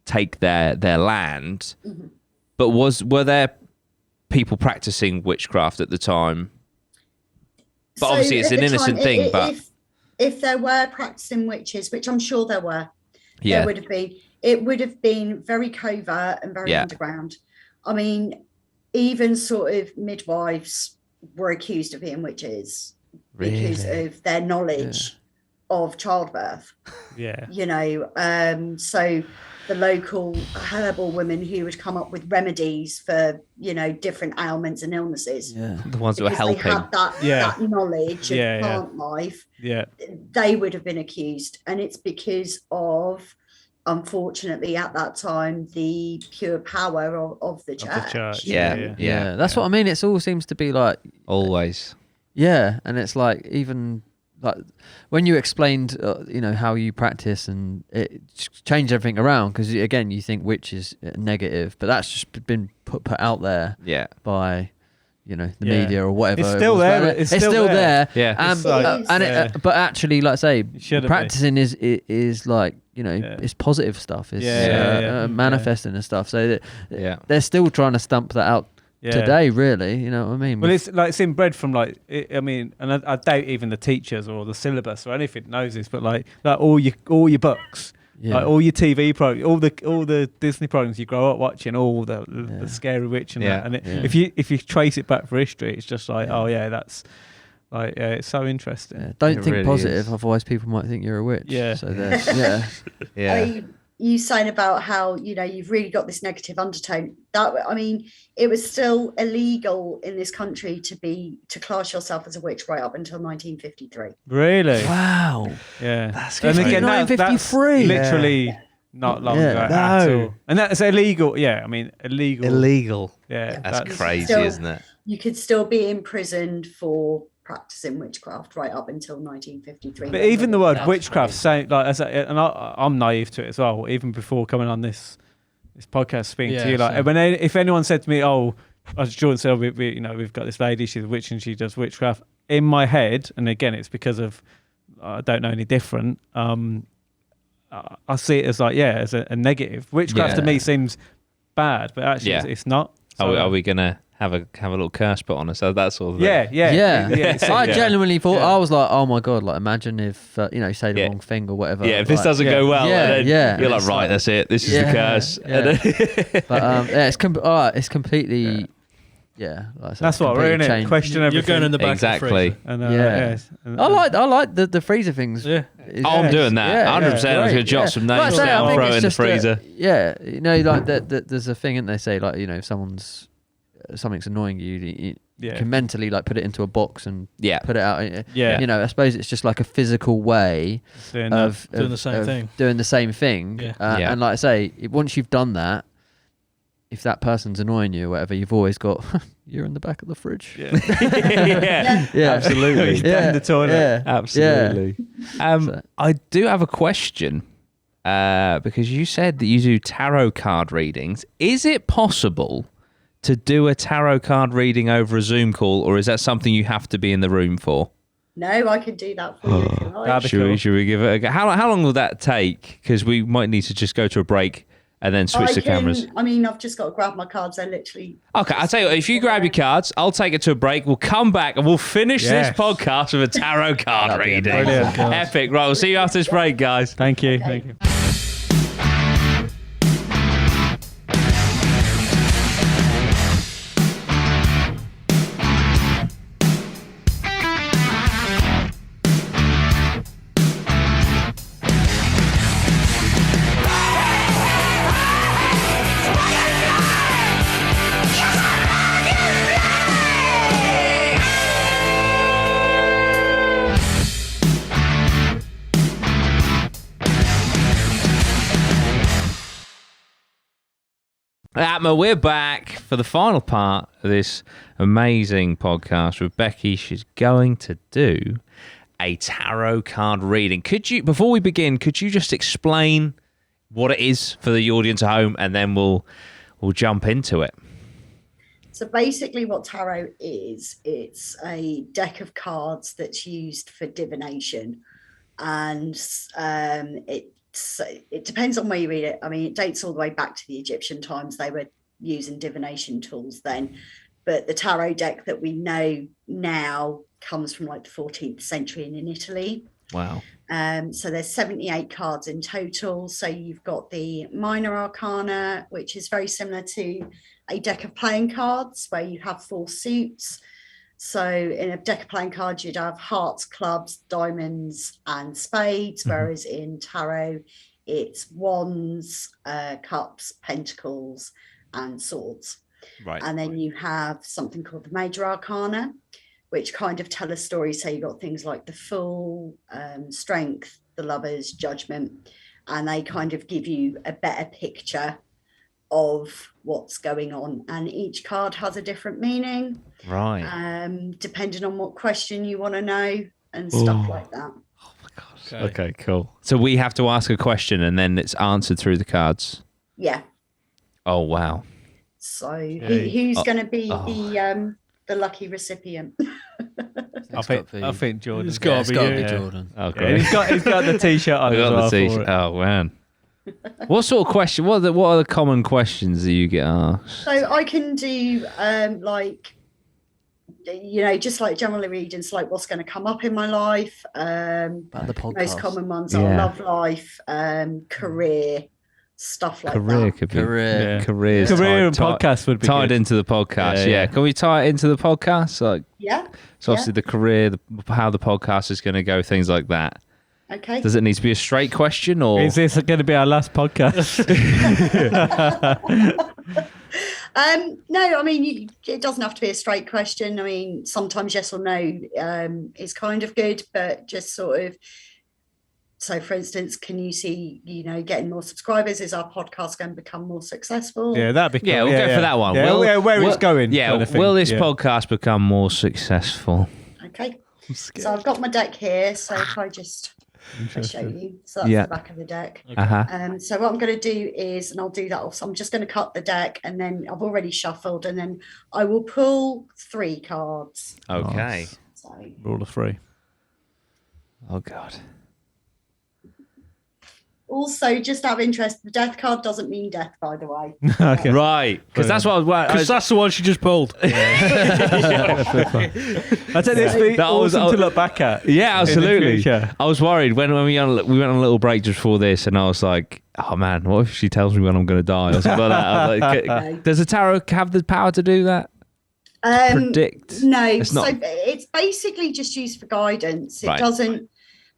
take their land. But were there people practicing witchcraft at the time? But So obviously it's at an the innocent time, thing. But if there were practicing witches, which I'm sure there were, yeah, there would have been. It would have been very covert and very underground. I mean, even sort of midwives were accused of being witches because of their knowledge of childbirth. Yeah, you know. So the local herbal women who would come up with remedies for, you know, different ailments and illnesses. Yeah. The ones that were Because they helping. had that knowledge of plant life. Yeah. They would have been accused. And it's because of, unfortunately, at that time, the pure power of the church. Yeah. That's what I mean. It all seems to be like Always. Yeah, and it's like even like when you explained, you know, how you practice and it changed everything around because again you think witch is negative, but that's just been put out there. Yeah. By you know the media or whatever. It's still there. It's still there. Yeah. But actually, like I say, practicing be. is like you know it's positive stuff. It's manifesting and stuff. So they're still trying to stump that out. Today, really, you know what I mean? Well, it's like it's inbred from like I mean, and I doubt even the teachers or the syllabus or anything knows this, but like all your books, like all your TV programs, all the Disney programs you grow up watching, all the scary witch and that, and if you trace it back for history, it's just like that's like it's so interesting. Yeah. Don't think really positive, otherwise people might think you're a witch. Yeah. So You saying about how, you know, you've really got this negative undertone. That, I mean, it was still illegal in this country to class yourself as a witch right up until 1953. Really? Wow. Yeah. That's good. 1953. Literally not long ago at all. And that's illegal. Yeah, I mean, illegal. Yeah. That's crazy, isn't it? You could still be imprisoned for practicing witchcraft right up until 1953. But even the word witchcraft, I'm naive to it as well. Even before coming on this podcast, speaking to you, like if anyone said to me, "Oh, as Jordan said, we've got this lady, she's a witch and she does witchcraft," in my head, and again, it's because of I don't know any different. I see it as like as a negative. Witchcraft to me seems bad, but actually it's not. So, are we gonna have a little curse put on us? So that sort of thing. Yeah. I genuinely thought I was like, oh my god, like imagine if say the wrong thing or whatever. Yeah, if this doesn't go well, you're like, right, that's it. This is the curse. Yeah. But it's completely. Yeah, like that's what we're in it. Question everything. You're going in the back exactly. Of the freezer. I like the freezer things. Yeah. I'm doing that. 100%. I'm going to jot some names down, throw it in the freezer. You know, like there's a thing, and they say like, you know, if something's annoying you can mentally like put it into a box and put it out. You know, I suppose it's just like a physical way of doing the same thing. Doing the same thing. And like I say, once you've done that, if that person's annoying you or whatever, you've always got you're in the back of the fridge. Absolutely. Down the toilet. Absolutely. I do have a question because you said that you do tarot card readings. Is it possible to do a tarot card reading over a Zoom call, or is that something you have to be in the room for? No, I can do that for you if you like. Should we give it a go? How long will that take? Because we might need to just go to a break and then switch the cameras. I mean, I've just got to grab my cards. They're literally... Okay, I'll tell you what, if you grab your cards, I'll take it to a break. We'll come back and we'll finish this podcast with a tarot card reading. Brilliant. Epic. Right, we'll see you after this break, guys. Thank you. Okay. Thank you. APMA, we're back for the final part of this amazing podcast with Becci. She's going to do a tarot card reading. Could you, before we begin, could you just explain what it is for the audience at home, and then we'll jump into it? So basically what tarot is, it's a deck of cards that's used for divination, and it depends on where you read it. I mean, it dates all the way back to the Egyptian times. They were using divination tools then, but the tarot deck that we know now comes from like the 14th century and in Italy. Wow. So there's 78 cards in total. So you've got the minor arcana, which is very similar to a deck of playing cards where you have 4 suits. So in a deck of playing cards, you'd have hearts, clubs, diamonds, and spades, whereas in tarot, it's wands, cups, pentacles, and swords. Right. And then you have something called the major arcana, which kind of tell a story. So you've got things like the Fool, Strength, the Lovers, Judgment, and they kind of give you a better picture of what's going on. And each card has a different meaning, Right. depending on what question you want to know and stuff like that. Oh my God. Okay, cool. So we have to ask a question and then it's answered through the cards. Yeah. Oh, wow. So who's going to be the lucky recipient? I think Jordan's It's got got to to be be you. Jordan. Oh, Yeah, great. he's got the t-shirt on I as got well the for t-shirt. it. Oh, man. What sort of question? What are the common questions that you get asked? So I can do like, you know, just like general readings, like what's going to come up in my life. About the podcast. Most common ones Yeah. are love life, career, stuff like Career that. could be. Career. Careers Career and tied- podcast would be tied good. into the podcast. Yeah, Yeah, yeah. Can we tie it into the podcast? Like, Yeah. so obviously the career, how the podcast is going to go, things like that. Okay. Does it need to be a straight question or? Is this going to be our last podcast? No, I mean, it doesn't have to be a straight question. I mean, sometimes yes or no is kind of good, but just sort of. So, for instance, can you see, you know, getting more subscribers? Is our podcast going to become more successful? Yeah, that'd be cool. Yeah, we'll go for that one. Yeah, where it's going. Yeah, kind of thing. will this Yeah. podcast become more successful? Okay. So I've got my deck here. So if I just show you. So that's Yeah. the back of the deck. Uh-huh. So what I'm going to do is, and I'll do that also, I'm just going to cut the deck, and then I've already shuffled, and then I will pull 3 cards. Okay. Nice. So Rule of 3. Oh, God. also, just out of interest, the death card doesn't mean death, by the way. Okay. Right. Because that's what I was... Because that's the one she just pulled. I tell you, it's been That was- awesome to look back at. Yeah, in the absolutely. future. I was worried when we went on a little break just before this, and I was like, "Oh man, what if she tells me when I'm going to die?" Or something like that. I was like, No. does the tarot have the power to do that? Predict? No, It's not- so it's basically just used for guidance. It Right. doesn't,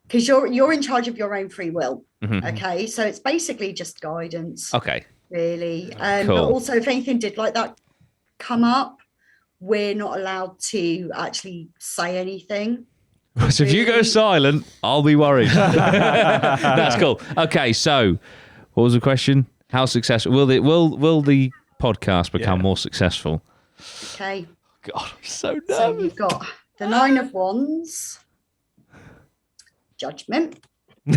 because you're in charge of your own free will. Mhm. Okay, so it's basically just guidance, Okay. really. Cool. But also, if anything did like that come up, we're not allowed to actually say anything. So if you go Really? silent, I'll be worried. That's cool. Okay, so what was the question? How successful will the podcast become Yeah. more successful? Okay, God, I'm so so nervous. you've got the 9 of Wands, Judgment.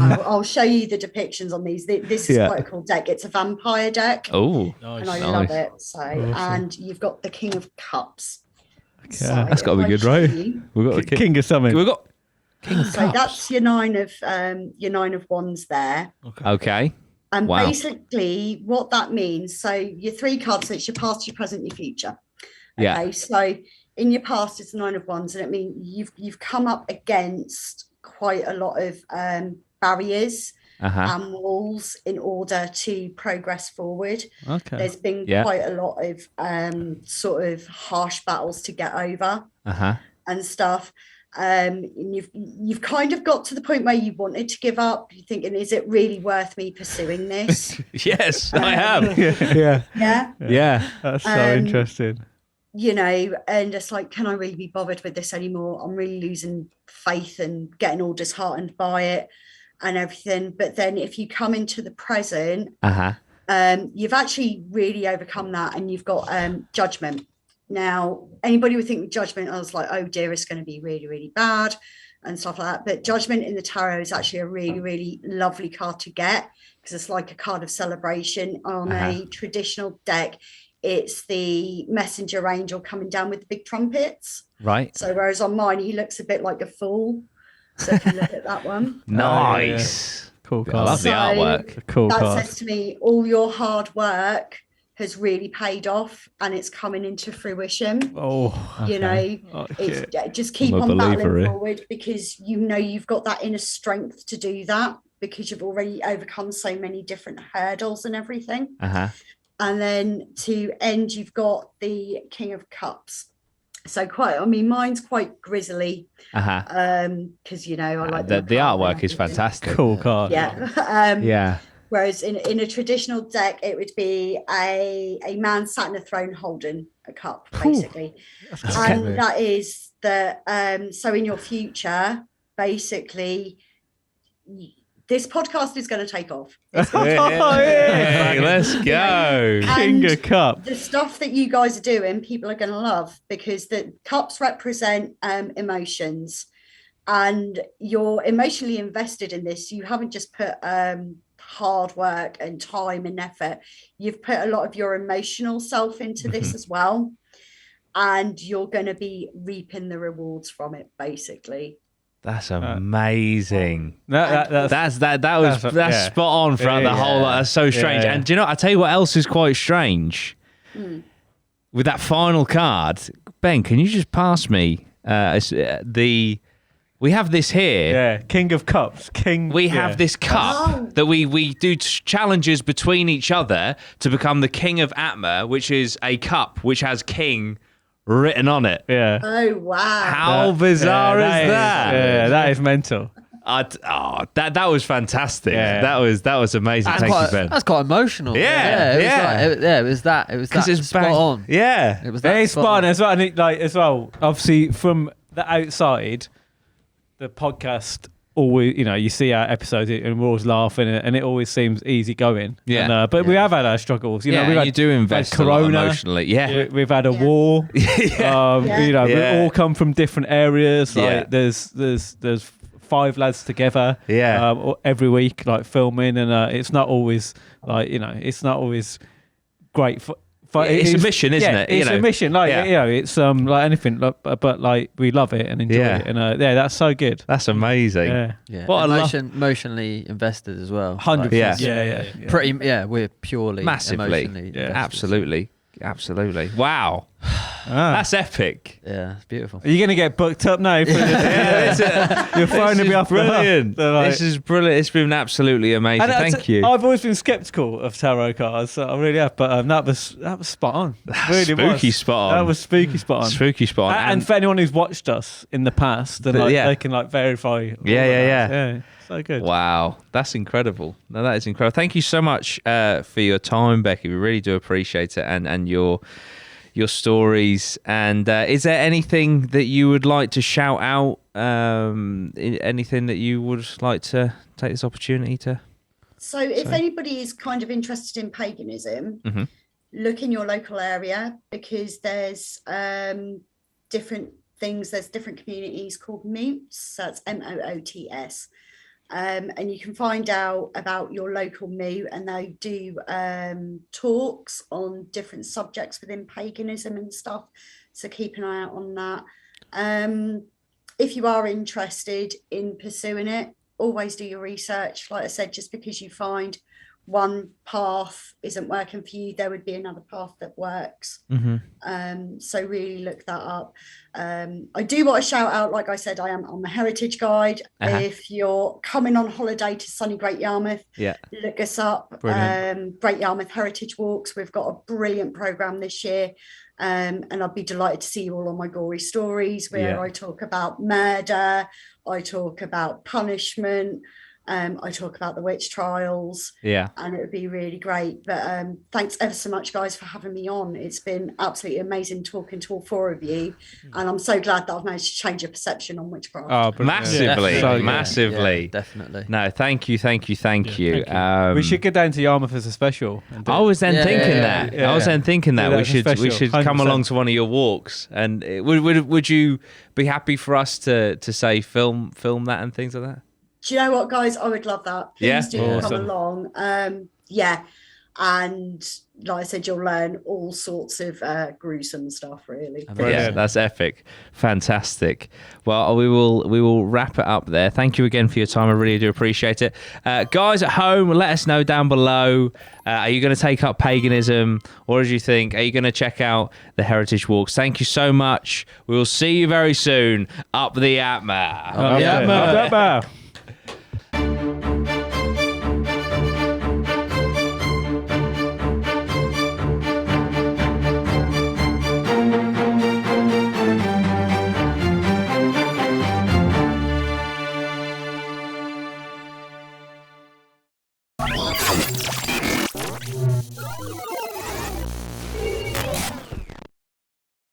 I'll show you the depictions on these. This is Yeah. quite a cool deck. It's a vampire deck. Oh, And I Nice. love Nice. it. So, and you've got the King of Cups. So That's gotta if be I good, show right? you- we've got the King of something. We've got King of So Cups. that's your 9 of Wands there. Okay. And Wow. basically what that means, so your 3 cards, so it's your past, your present, your future. Yeah. Okay, so in your past it's the 9 of Wands, and it means you've come up against quite a lot of barriers Uh-huh. and walls in order to progress forward. Okay. There's been Yeah. quite a lot of sort of harsh battles to get over Uh-huh. and stuff. And you've kind of got to the point where you wanted to give up. You're thinking, is it really worth me pursuing this? Yes, I have. yeah. Yeah. Yeah. That's so Um, interesting. You know, and it's like, can I really be bothered with this anymore? I'm really losing faith and getting all disheartened by it and everything. But then if you come into the present, Uh-huh. you've actually really overcome that, and you've got Judgment. Now, anybody would think with Judgment, I was like, oh dear, it's going to be really, really bad and stuff like that. But Judgment in the tarot is actually a really, really lovely card to get, because it's like a card of celebration. On a traditional deck, it's the messenger angel coming down with the big trumpets. Right. So whereas on mine, he looks a bit like a fool. So if you look at that one, Nice. Cool I card. love the So- artwork. A cool that card. says to me all your hard work has really paid off, and it's coming into fruition. Oh, You know, oh, it's yeah. just keep I'm a on believer battling here. forward, because you know you've got that inner strength to do that, because you've already overcome so many different hurdles and everything. Uh-huh. And then to end, you've got the King of Cups. So mine's quite grisly, Uh-huh. because you know I like The my card and artwork is everything. fantastic. Cool card. Yeah. Yeah. Whereas in a traditional deck, it would be a man sat in a throne holding a cup, basically. And that is so in your future, basically, this podcast is going to take off. Let's go. King of Cup. The stuff that you guys are doing, people are going to love, because the cups represent emotions, and you're emotionally invested in this. You haven't just put hard work and time and effort. You've put a lot of your emotional self into this as well, and you're going to be reaping the rewards from it, basically. That's amazing. That's spot on throughout the whole lot. That's so strange. Yeah. And do you know, I tell you what else is quite strange? With that final card, Ben, can you just pass me we have this here. Yeah, King of Cups. We have this cup that we do challenges between each other to become the King of APMA, which is a cup which has King written on it. Yeah. Oh, wow. How bizarre is that? Yeah, that is mental. That was fantastic. Yeah. That was amazing. Thank you, Ben. That's quite emotional. It was that spot on. Yeah. It was that It's spot fun on. as well. And as well, obviously from the outside, the podcast always, you see our episodes and we're always laughing and it always seems easy going. Yeah. But we have had our struggles. We've had, you do invest a lot emotionally. Yeah. We've had a war. We all come from different areas. Like there's 5 lads together. Yeah. Every week, like filming, and it's not always it's not always great for. It's a mission, isn't it? It's a mission, it's like anything, but like we love it and enjoy it, and that's so good. That's amazing. Yeah. What emotionally invested as well. 100%. We're purely massively. emotionally Absolutely. Wow. That's epic. Yeah, it's beautiful. Are you going to get booked up now? Your phone will be off. Brilliant. This is brilliant. It's been absolutely amazing. Thank you. I've always been sceptical of tarot cards. So I really have, but that was spot on. Really spooky was. spot on. That was spooky spot on. Spooky spot on. And for anyone who's watched us in the past, then they can verify. Yeah. So good. Wow, that's incredible. No, that is incredible. Thank you so much for your time, Becci. We really do appreciate it, and your stories. And is there anything that you would like to shout out? Anything that you would like to take this opportunity to? So if anybody is kind of interested in paganism, look in your local area, because there's different things. There's different communities called moots. That's MOOTS. And you can find out about your local moot, and they do talks on different subjects within paganism and stuff. So keep an eye out on that. If you are interested in pursuing it, always do your research. Like I said, just because you find one path isn't working for you, there would be another path that works. So really look that up. I do want to shout out, like I said, I am on the Heritage Guide. If you're coming on holiday to sunny Great Yarmouth, look us up. Great Yarmouth Heritage Walks. We've got a brilliant programme this year. And I'd be delighted to see you all on my gory stories, where I talk about murder, I talk about punishment, I talk about the witch trials, and it would be really great. But thanks ever so much, guys, for having me on. It's been absolutely amazing talking to all 4 of you, and I'm so glad that I've managed to change your perception on witchcraft. Massively. Yeah, definitely. No, thank you. We should get down to Yarmouth as a special. I was then thinking that. I was then thinking that we should come 100%. along to one of your walks, and would you be happy for us to say film that and things like that? Do you know what, guys? I would love that. Please do come along. And like I said, you'll learn all sorts of gruesome stuff, really. Yeah, that's epic. Fantastic. Well, we will wrap it up there. Thank you again for your time. I really do appreciate it. Guys at home, let us know down below. Are you going to take up paganism? What did you think? Are you going to check out the Heritage Walks? Thank you so much. We will see you very soon up the APMA. Up the APMA.